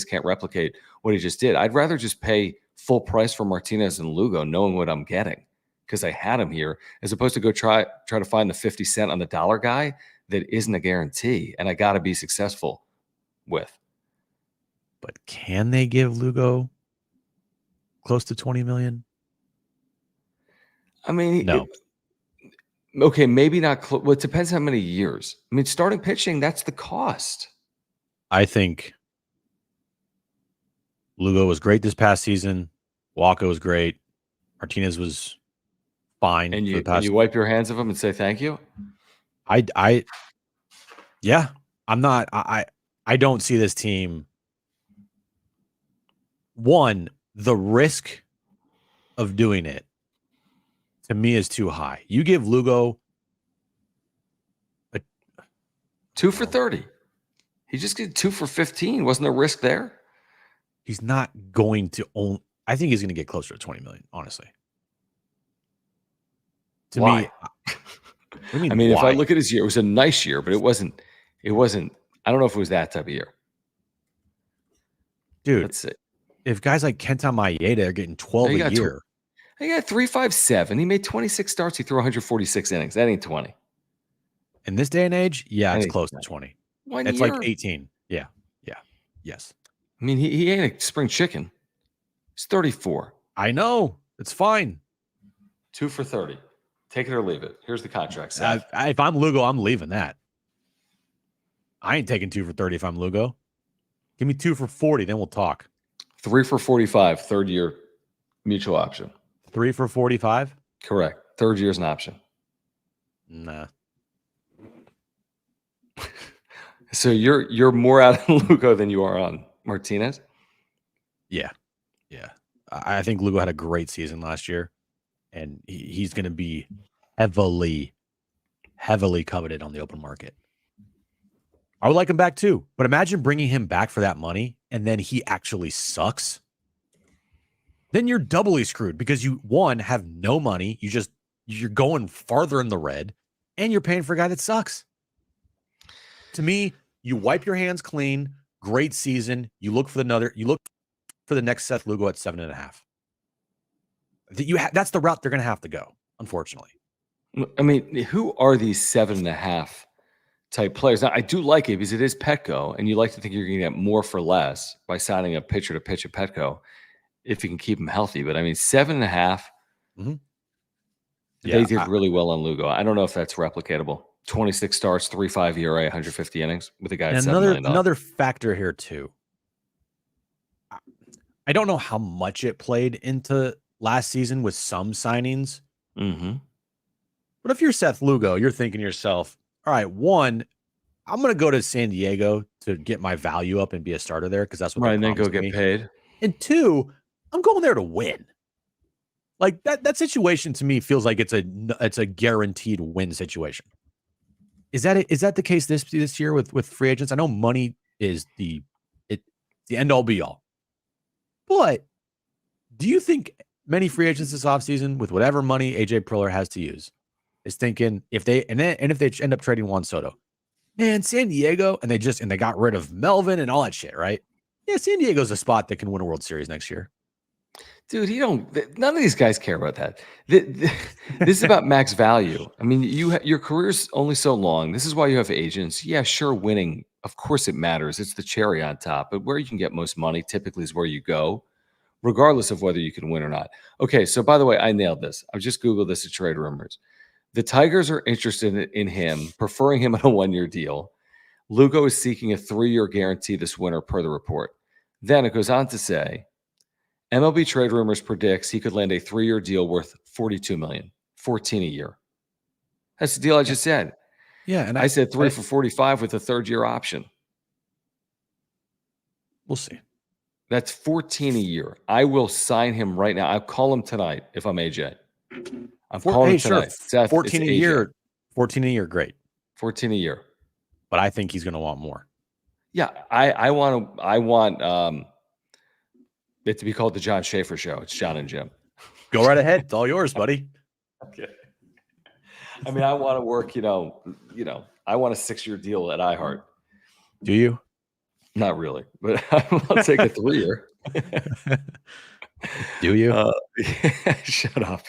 can't replicate what he just did? I'd rather just pay full price for Martinez and Lugo, knowing what I'm getting, because I had him here, as opposed to go try to find the 50 cent on the dollar guy that isn't a guarantee, and I got to be successful with. But can they give Lugo close to 20 million? I mean, no. Okay, maybe not. Well, it depends how many years. I mean, starting pitching, that's the cost. I think Lugo was great this past season. Walker was great. Martinez was fine. And you wipe your hands of him and say thank you? Yeah. I'm not. I don't see this team. One, the risk of doing it to me is too high. You give Lugo 2 for 30. He just did 2 for 15. Wasn't there risk there? He's not going to own. I think he's going to get closer to 20 million, honestly. To Why? Me, I mean, if I look at his year, it was a nice year, but it wasn't. I don't know if it was that type of year. Dude, let's see. If guys like Kenta Maeda are getting 12 a year. He got 3.57. He made 26 starts. He threw 146 innings. That ain't 20. In this day and age, yeah, it's close to 20. It's like 18. Yeah. Yes. I mean, he ain't a spring chicken. He's 34. I know. It's fine. 2 for 30. Take it or leave it. Here's the contract. If I'm Lugo, I'm leaving that. I ain't taking 2 for 30 if I'm Lugo. Give me 2 for 40, then we'll talk. 3 for 45, third year mutual option. 3 for 45? Correct. Third year's an option. Nah. So you're more out on Lugo than you are on Martinez? Yeah. I think Lugo had a great season last year, and he's going to be heavily coveted on the open market. I would like him back too, but imagine bringing him back for that money and then he actually sucks. Then you're doubly screwed because you, one, have no money. You're going farther in the red and you're paying for a guy that sucks. To me, you wipe your hands clean. Great season. You look for the next Seth Lugo at 7.5. That's the route they're going to have to go, unfortunately. I mean, who are these 7.5 type players? Now, I do like it because it is Petco, and you like to think you're going to get more for less by signing a pitcher to pitch at Petco. if you can keep him healthy. But I mean, 7.5. Mm-hmm. They did really well on Lugo. I don't know if that's replicatable. 26 starts, 3.5 ERA, 150 innings with a guy at $7 million. Another factor here too. I don't know how much it played into last season with some signings. Mm-hmm. But if you're Seth Lugo, you're thinking to yourself, all right, one, I'm going to go to San Diego to get my value up and be a starter there because that's what Right, they and then go promised get me. paid. And two, I'm going there to win. Like that situation to me feels like it's a guaranteed win situation. Is that the case this year with free agents? I know money is the end all be all. But do you think many free agents this offseason, with whatever money AJ Preller has to use, is thinking if they end up trading Juan Soto, man, San Diego, and they got rid of Melvin and all that shit, right? Yeah, San Diego's a spot that can win a World Series next year. Dude, none of these guys care about that. This is about max value. I mean, your career's only so long. This is why you have agents. Yeah, sure, winning, of course it matters. It's the cherry on top. But where you can get most money typically is where you go, regardless of whether you can win or not. Okay, so by the way, I nailed this. I just Googled this at Trade Rumors. The Tigers are interested in him, preferring him on a 1-year deal. Lugo is seeking a 3-year guarantee this winter, per the report. Then it goes on to say, MLB Trade Rumors predicts he could land a 3-year deal worth $42 million, $14 a year. That's the deal I just said. Yeah, and I said 3 for 45 with a 3rd-year option. We'll see. That's $14 a year. I will sign him right now. I'll call him tonight if I'm AJ. I'm calling him tonight. Seth, 14 a year. 14 a year, great. 14 a year. But I think he's going to want more. Yeah, I want it to be called the John Schaefer Show. It's Jon and Jim. Go right ahead. It's all yours, buddy. Okay. I mean, I want to work, I want a 6-year deal at iHeart. Do you? Not really, but I'll take a 3-year. Do you? Shut up.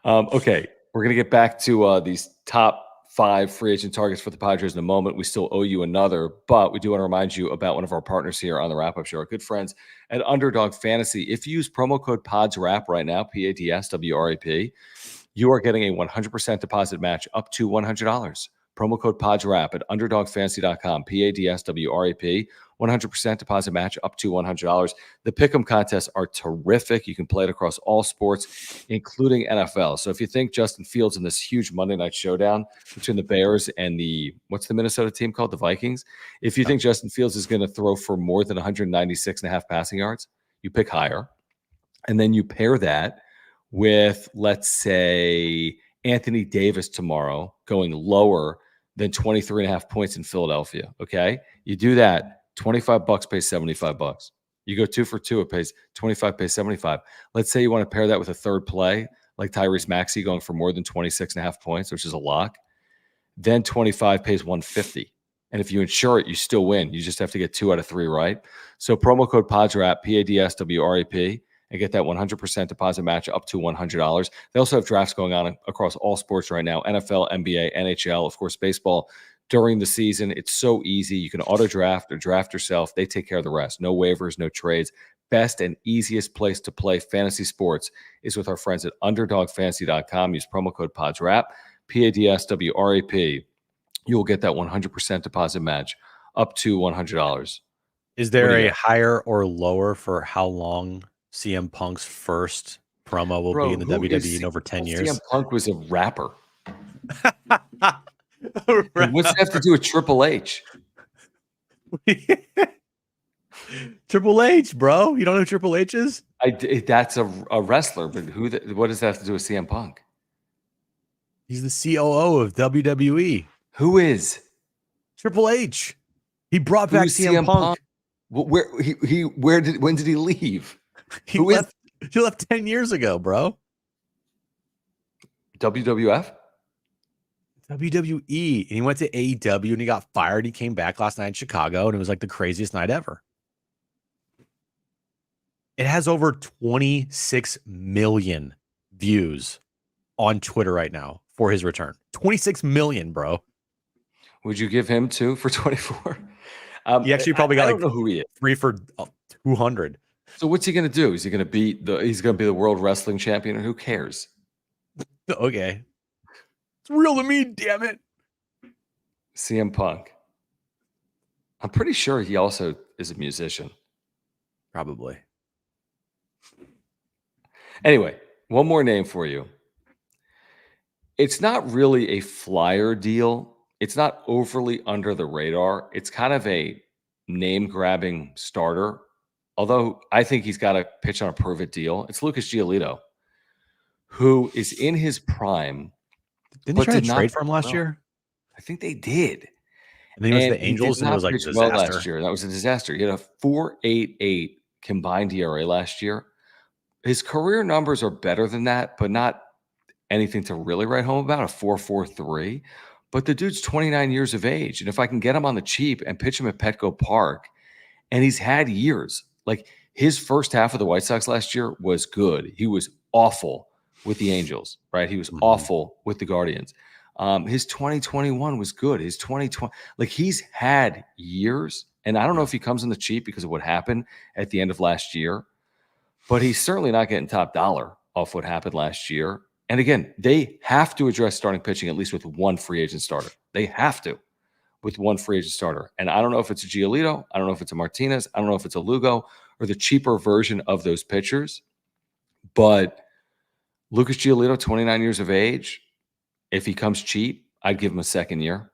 Okay, we're going to get back to these top 5 free agent targets for the Padres in a moment. We still owe you another, but we do want to remind you about one of our partners here on the Wrap-Up Show, our good friends at Underdog Fantasy. If you use promo code PODSWRAP right now, PADSWRAP, you are getting a 100% deposit match up to $100. Promo code PODSWRAP at UnderdogFantasy.com, PADSWRAP, 100% deposit match up to $100. The Pick'em contests are terrific. You can play it across all sports, including NFL. So if you think Justin Fields in this huge Monday night showdown between the Bears and what's the Minnesota team called? The Vikings. If you think Justin Fields is going to throw for more than 196.5 passing yards, you pick higher. And then you pair that with, let's say, Anthony Davis tomorrow going lower than 23.5 points in Philadelphia. Okay. You do that. $25 pays $75. You go 2 for 2, it pays 25, pays 75. Let's say you want to pair that with a third play, like Tyrese Maxey going for more than 26.5 points, which is a lock. Then 25 pays 150. And if you insure it, you still win. You just have to get 2 out of 3 right. So promo code PODSWRAP, PADSWRAP, and get that 100% deposit match up to $100. They also have drafts going on across all sports right now, NFL, NBA, NHL, of course, baseball during the season. It's so easy. You can auto draft or draft yourself. They take care of the rest. No waivers, no trades. Best and easiest place to play fantasy sports is with our friends at UnderdogFantasy.com. Use promo code PODSWRAP, PADSWRAP. You will get that 100% deposit match up to $100. Is there a higher or lower for how long CM Punk's first promo will be in the WWE in over 10 years? CM Punk was a rapper. What's it have to do with Triple H? Triple H, bro. You don't know who Triple H is? That's a wrestler, but what does that have to do with CM Punk? He's the COO of WWE. Who is? Triple H. He brought back CM Punk. When did he leave? He left 10 years ago, bro. WWF? WWE. And he went to AEW and he got fired. He came back last night in Chicago and it was like the craziest night ever. It has over 26 million views on Twitter right now for his return. 26 million, bro. Would you give him 2 for 24? He actually probably got I don't know who he is. 3 for 200. So what's he going to do? Is he going to be he's going to be the world wrestling champion, or who cares? Okay. It's real to me, damn it. CM Punk. I'm pretty sure he also is a musician. Probably. Anyway, one more name for you. It's not really a flyer deal. It's not overly under the radar. It's kind of a name-grabbing starter. Although I think he's got to pitch on a prove-it deal. It's Lucas Giolito, who is in his prime. Didn't they try to did not trade for him pitch last well. year? I think they did. And then he was And the Angels, he did and it not was like a pitch well disaster. last year. That was a disaster. He had a 4.88 combined ERA last year. His career numbers are better than that, but not anything to really write home about, a 4.43. But the dude's 29 years of age. And if I can get him on the cheap and pitch him at Petco Park, and he's had years. Like his first half of the White Sox last year was good. He was awful with the Angels, right? He was awful with the Guardians. His 2021 was good. His 2020, like he's had years. And I don't know if he comes on the cheap because of what happened at the end of last year, but he's certainly not getting top dollar off what happened last year. And again, they have to address starting pitching at least with one free agent starter. They have to with one free agent starter. And I don't know if it's a Giolito. I don't know if it's a Martinez. I don't know if it's a Lugo or the cheaper version of those pitchers. But Lucas Giolito, 29 years of age, if he comes cheap, I'd give him a second year.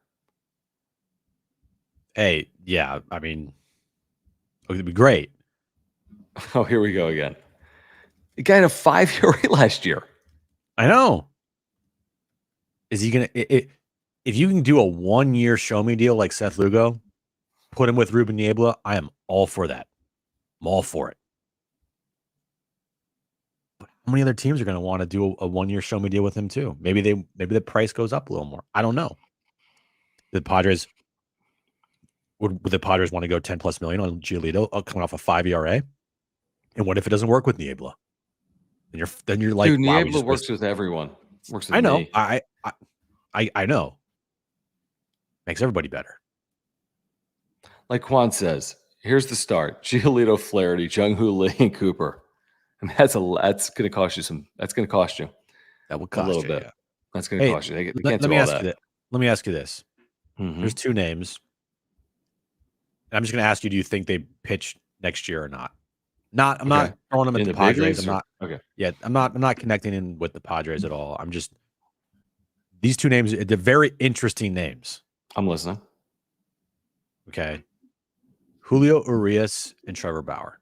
Hey, yeah. I mean, it'd be great. Oh, here we go again. The guy had a 5-year last year. I know. Is he going to – if you can do a 1-year show-me deal like Seth Lugo, put him with Ruben Niebla, I am all for that. I'm all for it. But how many other teams are going to want to do a 1-year show-me deal with him too? Maybe the price goes up a little more. I don't know. The Padres would the Padres want to go $10+ million on Giolito coming off a 5 ERA? And what if it doesn't work with Niebla? Then you're like, dude, wow, Niebla works with everyone. Works with I know. me. I know. Makes everybody better. Like Quan says, here's the start: Giolito, Flaherty, Jung-Hoo Lee, and Cooper. I mean, that's going to cost you some. That's going to cost you. That will cost a little you, bit. Yeah. That's going to cost you. They can't let do all that. Let me ask you this. There's two names. And I'm just going to ask you: do you think they pitch next year or not? I'm not throwing them at the Padres. I'm not. Okay. Yeah, I'm not connecting in with the Padres at all. I'm just these two names. They're very interesting names. I'm listening. Okay. Julio Urias and Trevor Bauer.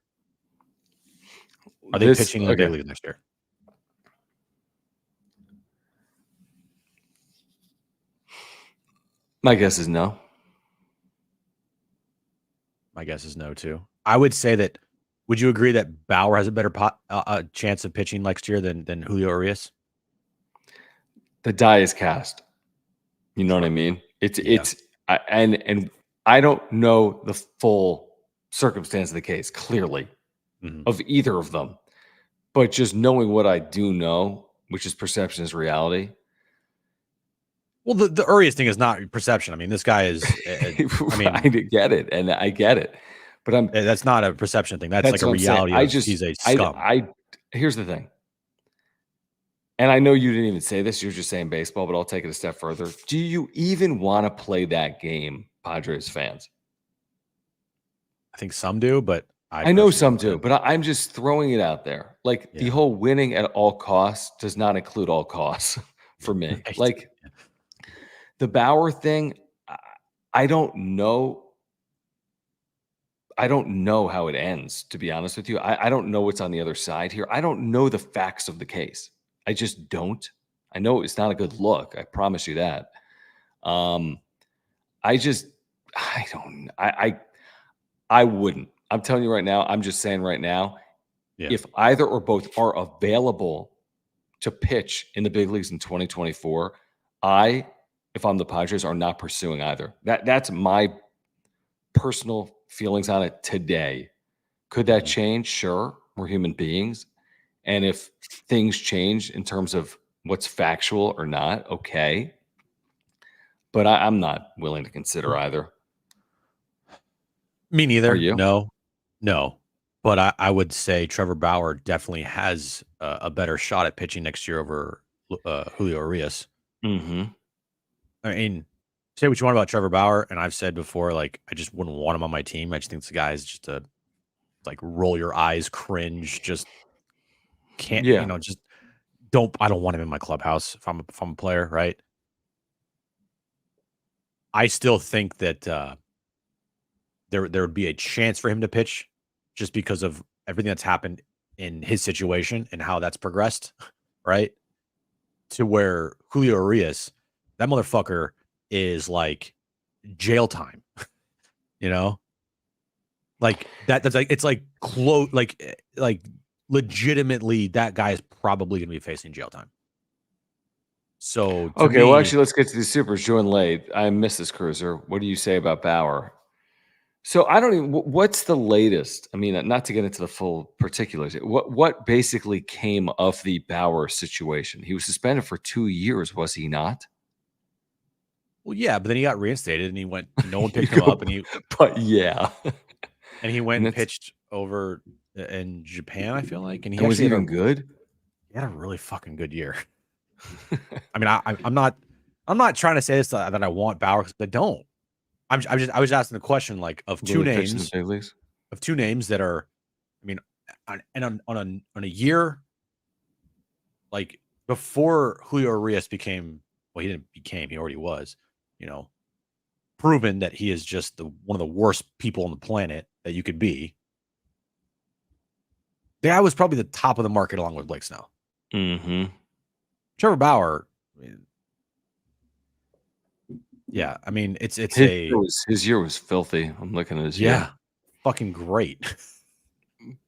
Are they pitching in the big league next year? My guess is no. My guess is no, too. I would say that. Would you agree that Bauer has a better chance of pitching next year than Julio Urias? The die is cast. You know what I mean? And I don't know the full circumstance of the case clearly of either of them, but just knowing what I do know, which is perception is reality. Well, the Urias thing is not perception. I mean, this guy is. I get it, and I get it, but that's not a perception thing. That's like a reality. He's a scum. Here's the thing, and I know you didn't even say this. You're just saying baseball, but I'll take it a step further. Do you even want to play that game, Padres fans? I think some do, but I know some do, but I'm just throwing it out there. Like the whole winning at all costs does not include all costs for me. Right. Like the Bauer thing, I don't know. I don't know how it ends, to be honest with you. I don't know what's on the other side here. I don't know the facts of the case. I just don't. I know it's not a good look. I promise you that. I wouldn't. I'm telling you right now, I'm just saying right now, if either or both are available to pitch in the big leagues in 2024, if I'm the Padres, are not pursuing either. That's my personal feelings on it today. Could that change? Sure. We're human beings. And if things change in terms of what's factual or not, okay. But I'm not willing to consider either. Me neither. Are you? No. But I would say Trevor Bauer definitely has a better shot at pitching next year over Julio Urias. Mm-hmm. I mean, say what you want about Trevor Bauer, and I've said before, like I just wouldn't want him on my team. I just think the guy is just a like roll your eyes, cringe, just can't, Yeah. just don't. I don't want him in my clubhouse if I'm a player, right? I still think that there would be a chance for him to pitch, just because of everything that's happened in his situation and how that's progressed, right? To where Julio Urias, that motherfucker is like jail time, you know? Like that's like it's like close like legitimately that guy is probably gonna be facing jail time. So to Okay, well, me, actually, let's get to the supers. Join late. I miss this cruiser. What do you say about Bauer? So I don't even. What's the latest? I mean, not to get into the full particulars. What basically came of the Bauer situation? He was suspended for 2 years, was he not? well, yeah, but then he got reinstated and he went, no one picked him up and But yeah, he went and and that's pitched over in Japan, I feel like. And he and was actually he even good? he had a really fucking good year. I mean, I'm not trying to say this that I want Bauer because I don't. I was asking the question like of Will two he pitch in the names big leagues? that are, I mean, on a year like before Julio Urias became, well, he didn't became, he already was, you know, proven that he is just one of the worst people on the planet that you could be. The guy was probably the top of the market along with Blake Snell. Mm-hmm. Trevor Bauer, I mean, yeah, I mean it's His year was filthy. I'm looking at his year. yeah, fucking great.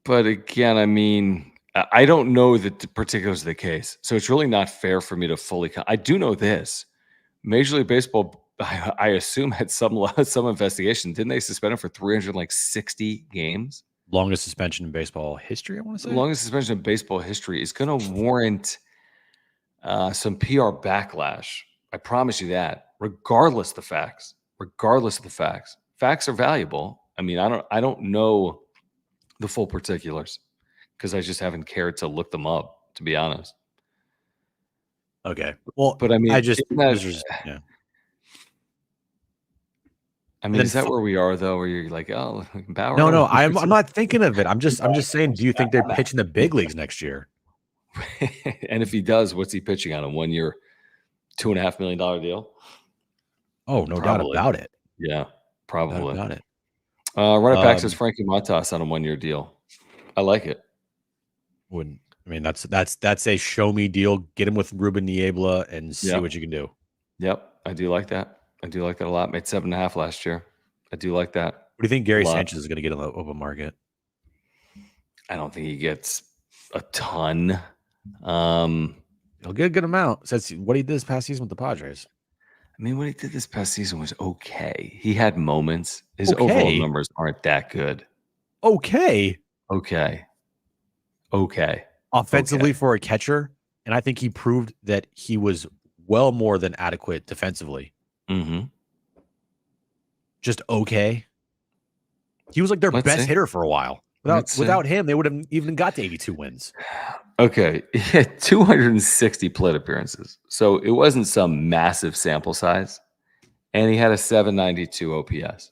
But again, I mean, I don't know the particulars of the case, so it's really not fair for me to fully. I do know this: Major League Baseball, I assume, had some investigation. Didn't they suspend him for 360 games? Longest suspension in baseball history, I want to The say. longest suspension in baseball history is going to warrant some PR backlash. I promise you that. Regardless of the facts, facts are valuable. I mean, I don't know the full particulars because I just haven't cared to look them up, to be honest. Okay. Well, But I mean, isn't that, this was yeah. I And mean, then is that where we are though? Where you're like, oh, Bauer? no, I no, don't I'm know. not thinking of it. I'm just saying, do you think they're pitching the big leagues next year? And if he does, what's he pitching on a 1 year, $2.5 million deal? Oh, no doubt Probably. about it. Yeah, No doubt probably. about it. Run it back says Frankie Montas on a 1 year deal. I like it. Wouldn't I mean that's a show me deal. Get him with Ruben Niebla and see Yep. what you can do. Yep. I do like that. I do like that a lot. Made 7.5 last year. I do like that What do you think a Gary lot. Sanchez is going to get on the open market? I don't think he gets a ton. He'll get a good amount. Since what he did this past season with the Padres. I mean, what he did this past season was okay. He had moments. His overall Okay. numbers aren't that good. Okay. Okay. Okay. Offensively Okay. for a catcher, and I think he proved that he was well more than adequate defensively. Mm-hmm. Just okay. He was like their Let's best see. hitter for a while. Without him, they would have even got to 82 wins. Okay. He had 260 plate appearances. So it wasn't some massive sample size. And he had a 792 OPS.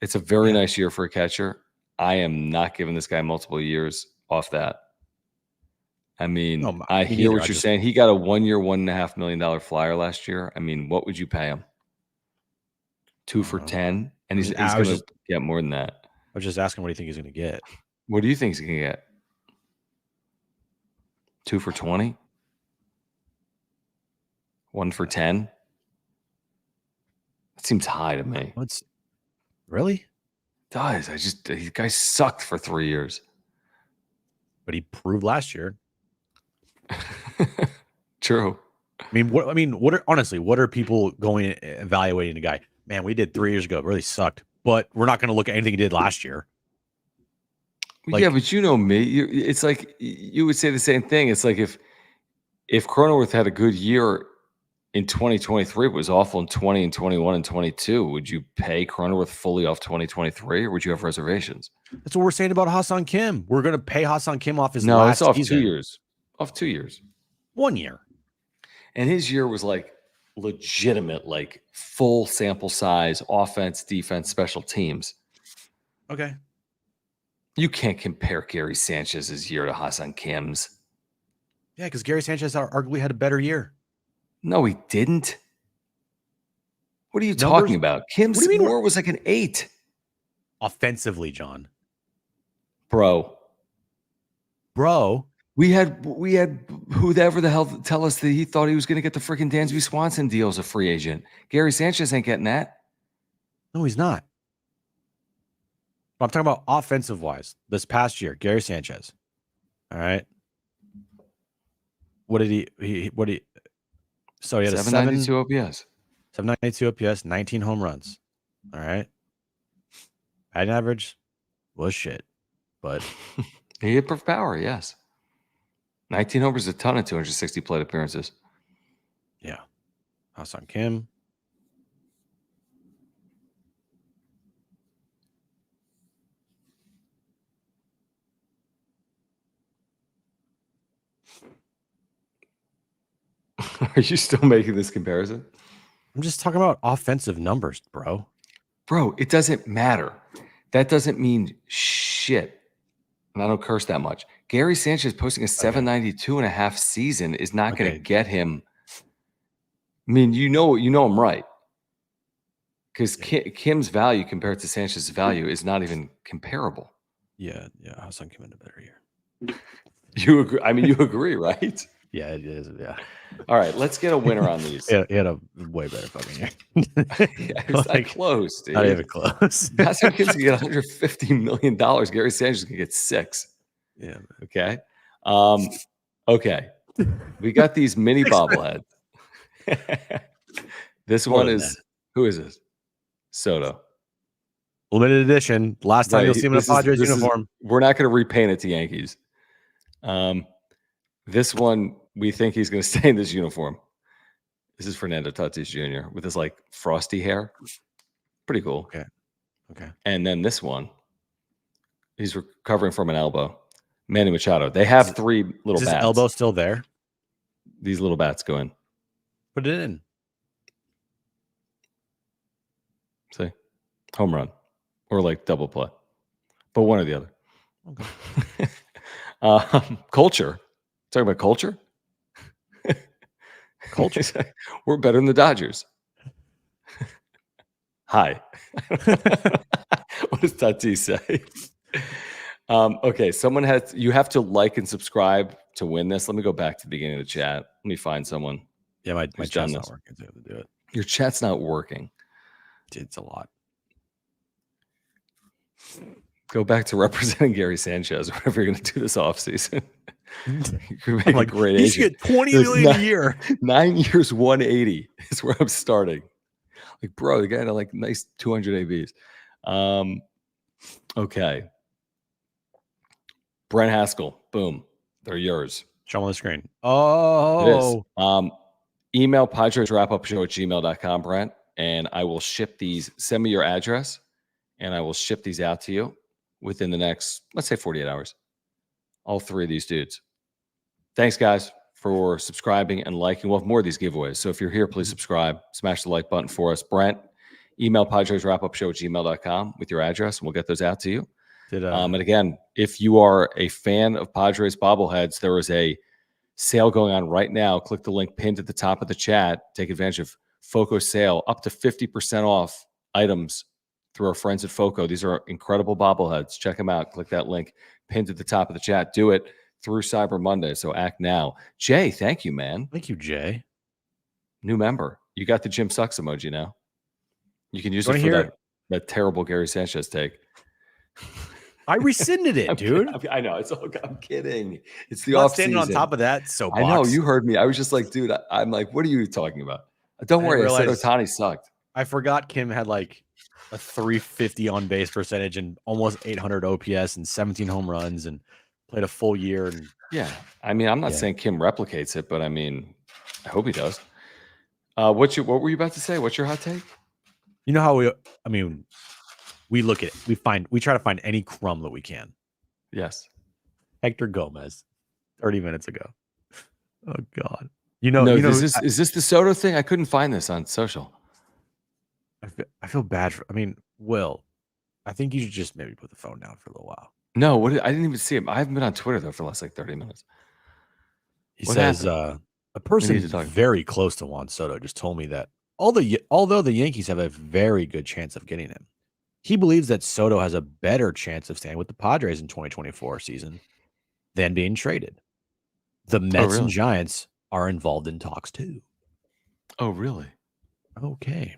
It's a very nice year for a catcher. I am not giving this guy multiple years off that. I mean, No, I me hear neither. what you're saying. He got a 1 year, $1.5 million flyer last year. I mean, what would you pay him? 2 for 10? And he's going to get more than that. I was just asking what do you think he's going to get? What do you think he's going to get? 2 for 20? 1 for 10? That seems high to me. Really? It does. These guys sucked for 3 years. But he proved last year. True. I mean, what are people going evaluating a guy? Man, we did 3 years ago. It really sucked. But we're not going to look at anything he did last year. Yeah, but you know me. It's like you would say the same thing. It's like if Cronenworth had a good year in 2023 it was awful in 20 and 21 and 22. Would you pay Cronenworth fully off 2023, or would you have reservations? That's what we're saying about Hassan Kim. We're going to pay Hassan Kim off his No, last it's off season. 2 years. Off 2 years. 1 year. And his year was like legitimate, like full sample size, offense, defense, special teams. Okay. You can't compare Gary Sanchez's year to Hassan Kim's. Yeah, because Gary Sanchez arguably had a better year. No, he didn't. What are you talking about? Kim's WAR was like an 8. Offensively, John. Bro. We had whoever the hell tell us that he thought he was going to get the freaking Dansby Swanson deal as a free agent. Gary Sanchez ain't getting that. No, he's not. But I'm talking about offensive wise. This past year, Gary Sanchez. All right. What did he so he had 792 OPS. 792 OPS, 19 home runs. All right. Batting average was shit, but he hit for power, yes. 19 homers is a ton of 260 plate appearances. Yeah. Hassan Kim. Are you still making this comparison? I'm just talking about offensive numbers, bro. Bro, it doesn't matter. That doesn't mean shit. And I don't curse that much. Gary Sanchez posting a 792 and a half season is not going to get him. I mean, you know I'm right. Because Kim's value compared to Sanchez's value is not even comparable. Yeah. Hassan Kim had a better year. You agree? I mean, you agree, right? Yeah, it is. Yeah. All right, let's get a winner on these. He had a way better fucking year. Yeah, it's like, close, dude. Not even close. Hassan Kim's gonna get $150 million. Gary Sanchez is gonna get $6 million. Yeah. Okay. Okay. We got these mini bobbleheads. This one is who is this? Soto. Limited edition. Last time you'll see him in a Padres uniform. We're not going to repaint it to Yankees. This one, we think he's going to stay in this uniform. This is Fernando Tatis Jr. with his like frosty hair. Pretty cool. Okay. And then this one, he's recovering from an elbow. Manny Machado. They have 3 little bats. Is his elbow still there? These little bats go in. Put it in. See? Home run. Or like double play. But one or the other. Okay. Culture. Talking about culture? Culture. We're better than the Dodgers. Hi. What does Tatis say? Okay, you have to like and subscribe to win this. Let me go back to the beginning of the chat. Let me find someone. Yeah, my chat's not working to do it. Your chat's not working. It's a lot. Go back to representing Gary Sanchez, whatever you're going to do this offseason. You're I'm like, great he should get $20 million a year. 9 years, 180 is where I'm starting. Like, bro, the guy had like nice 200 ABs. Okay. Brent Haskell, boom. They're yours. Show them on the screen. Oh. It is. Email PadresWrapUpShow@gmail.com, Brent, and I will ship these. Send me your address, and I will ship these out to you within the next, let's say, 48 hours. All 3 of these dudes. Thanks, guys, for subscribing and liking. We'll have more of these giveaways. So if you're here, please subscribe. Smash the like button for us. Brent, email PadresWrapUpShow@gmail.com with your address, and we'll get those out to you. And again, if you are a fan of Padres bobbleheads, there is a sale going on right now. Click the link pinned at the top of the chat. Take advantage of FOCO sale, up to 50% off items through our friends at FOCO. These are incredible bobbleheads. Check them out. Click that link pinned at the top of the chat. Do it through Cyber Monday. So act now. Jay, thank you, man. Thank you, Jay. New member. You got the Jim Sucks emoji now. You can use it for that terrible Gary Sanchez take. I rescinded it, dude. I know. I'm kidding. It's the off off standing on top of that. So I know you heard me. I was just like, dude. I'm like, what are you talking about? Don't worry. I said Ohtani sucked. I forgot Kim had like a 350 on base percentage and almost 800 OPS and 17 home runs and played a full year. And yeah, I mean, I'm not saying Kim replicates it, but I mean, I hope he does. What were you about to say? What's your hot take? You know how we look at it. We try to find any crumb that we can. Yes. Hector Gomez, 30 minutes ago. Oh God. Is this the Soto thing? I couldn't find this on social. I feel bad for. Will, I think you should just maybe put the phone down for a little while. No, I didn't even see him. I haven't been on Twitter though for the last 30 minutes. He says a person very close to Juan Soto just told me that although the Yankees have a very good chance of getting him, he believes that Soto has a better chance of staying with the Padres in 2024 season than being traded. The Mets and Giants are involved in talks too. Oh, really? Okay.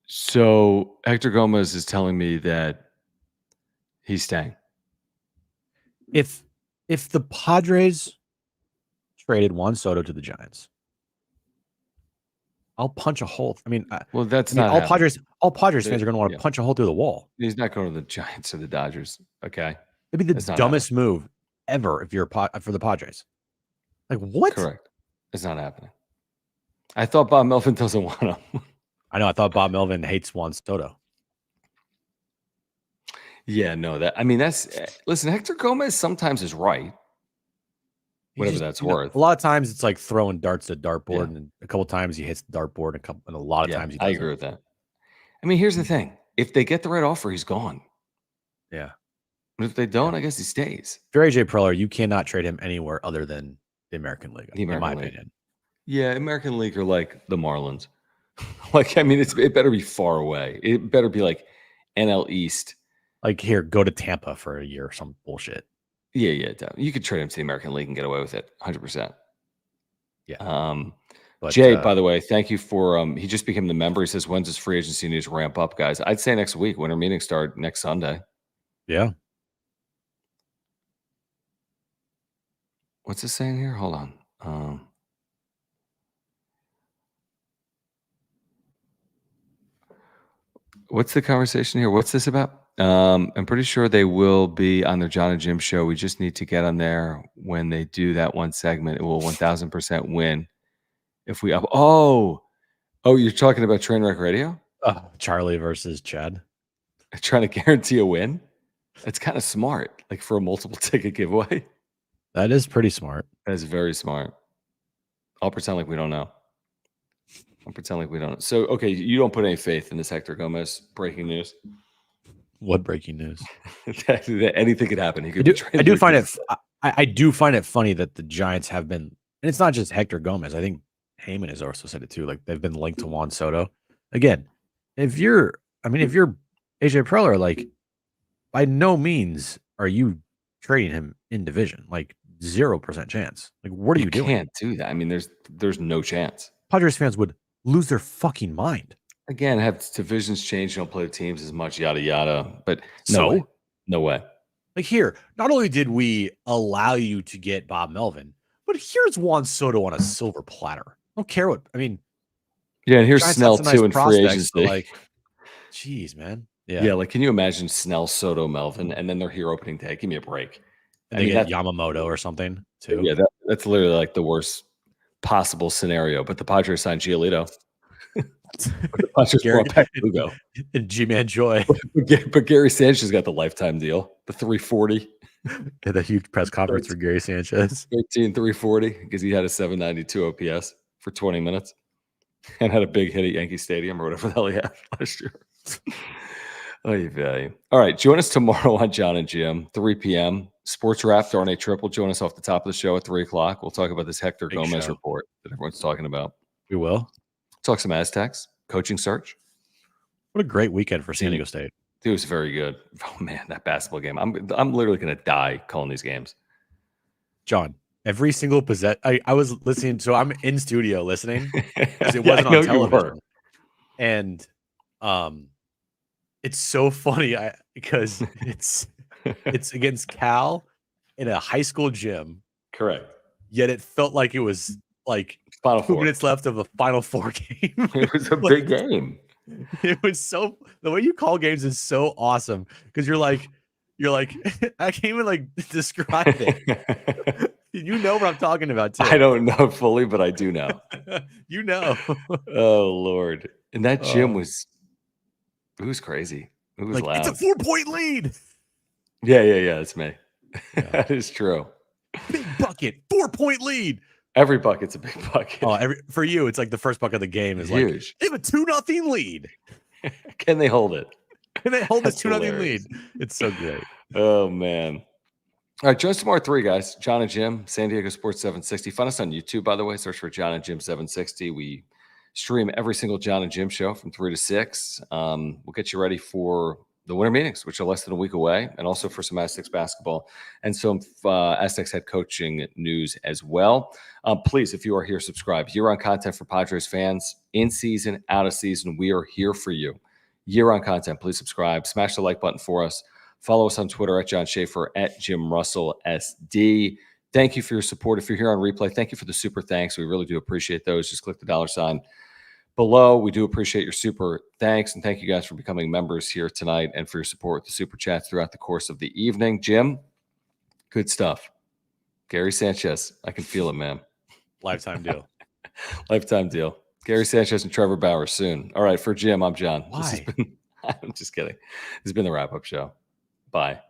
So Hector Gomez is telling me that he's staying. If the Padres traded Juan Soto to the Giants, I'll punch a hole. All Padres fans are going to want to punch a hole through the wall. He's not going to the Giants or the Dodgers. Okay, it'd be the dumbest move ever if you're for the Padres. Like what? Correct. It's not happening. I thought Bob Melvin doesn't want him. I know. I thought Bob Melvin hates Juan Soto. Yeah, no. Listen. Hector Gomez sometimes is right. Whatever that's worth. A lot of times it's like throwing darts at dartboard, and a couple of times he hits the dartboard, and a lot of times he doesn't. I agree with that. Here's the thing: if they get the right offer, he's gone. Yeah. But if they don't, I guess he stays. If you're AJ Preller, you cannot trade him anywhere other than the American League, in my opinion. Yeah, American League are like the Marlins. It better be far away. It better be like NL East. Like here, go to Tampa for a year or some bullshit. Yeah. You could trade him to the American League and get away with it, 100%. Yeah. Jay, by the way, thank you for. He just became the member. He says, "When's his free agency news ramp up, guys?" I'd say next week. Winter meetings start next Sunday. Yeah. What's it saying here? Hold on. What's the conversation here? What's this about? I'm pretty sure they will be on their Jon and Jim show. We just need to get on there when they do that one segment. It will 1,000% win if we up. Oh, you're talking about Trainwreck Radio? Charlie versus Chad. Trying to guarantee a win? That's kind of smart, like for a multiple ticket giveaway. That is pretty smart. That is very smart. I'll pretend like we don't know. So, okay, you don't put any faith in this Hector Gomez breaking news? What breaking news? that anything could happen. I do find it funny that the Giants have been, and it's not just Hector Gomez. I think Heyman has also said it too. Like they've been linked to Juan Soto. Again, if you're AJ Preller, like by no means are you trading him in division. Like 0% chance. Like what are you doing? You can't do that. There's no chance. Padres fans would lose their fucking mind. Again, have divisions change, you don't play the teams as much, yada yada. But no way. Like here, not only did we allow you to get Bob Melvin, but here's Juan Soto on a silver platter. I don't care what Yeah, and here's Snell too in free agency. Like, geez, man. Yeah. Like, can you imagine Snell, Soto, Melvin, and then they're here opening day? Give me a break. And they get Yamamoto or something too. Yeah, that's literally like the worst possible scenario. But the Padres signed Giolito. And G-Man Joy. But Gary Sanchez got the lifetime deal, the 340. Yeah, the huge press conference for Gary Sanchez. 13,340 because he had a 792 OPS for 20 minutes and had a big hit at Yankee Stadium or whatever the hell he had last year. All right, join us tomorrow on Jon and Jim, 3 p.m. Sports Wrap, RNA Triple. Join us off the top of the show at 3 o'clock. We'll talk about this Hector Gomez report that everyone's talking about. We will. Talk some Aztecs, coaching search. What a great weekend for San Diego State. It was very good. Oh, man, that basketball game. I'm literally going to die calling these games. John, every single possession. I was listening. So I'm in studio listening because it wasn't on television. And it's so funny because it's against Cal in a high school gym. Correct. Yet it felt like it was like Final 2 minutes left of a Final Four game. It was a big game. It was the way you call games is so awesome because you're like I can't even like describe it. You know what I'm talking about, too. I don't know fully, but I do know. You know. Oh, Lord. And that gym Oh. was crazy. It was Like, it's a loud. 4-point lead. Yeah. That's me. Yeah. That is true. Big bucket, 4-point lead. Every bucket's a big bucket. Oh, for you, it's like the first bucket of the game is like, Huge. they have a 2-0 lead. Can they hold it? And they hold this That's 2-0 lead. hilarious. It's so great. Oh, man. All right, join us tomorrow at 3, guys. Jon and Jim, San Diego Sports 760. Find us on YouTube, by the way. Search for Jon and Jim 760. We stream every single Jon and Jim show from 3 to 6. We'll get you ready for the winter meetings, which are less than a week away, and also for some Aztecs basketball and some Aztecs head coaching news as well. Please, if you are here, subscribe. Year-round content for Padres fans, in season, out of season. We are here for you. Year-round content. Please subscribe. Smash the like button for us. Follow us on Twitter at Jon Schaefer, at Jim Russell SD. Thank you for your support. If you're here on replay, thank you for the super thanks. We really do appreciate those. Just click the $ below. We do appreciate your super thanks. And thank you guys for becoming members here tonight and for your support with the super chats throughout the course of the evening. Jim, good stuff. Gary Sanchez, I can feel it, man. Lifetime deal. Lifetime deal. Gary Sanchez and Trevor Bauer soon. All right, for Jim, I'm Jon. Why? I'm just kidding. This has been the wrap-up show. Bye.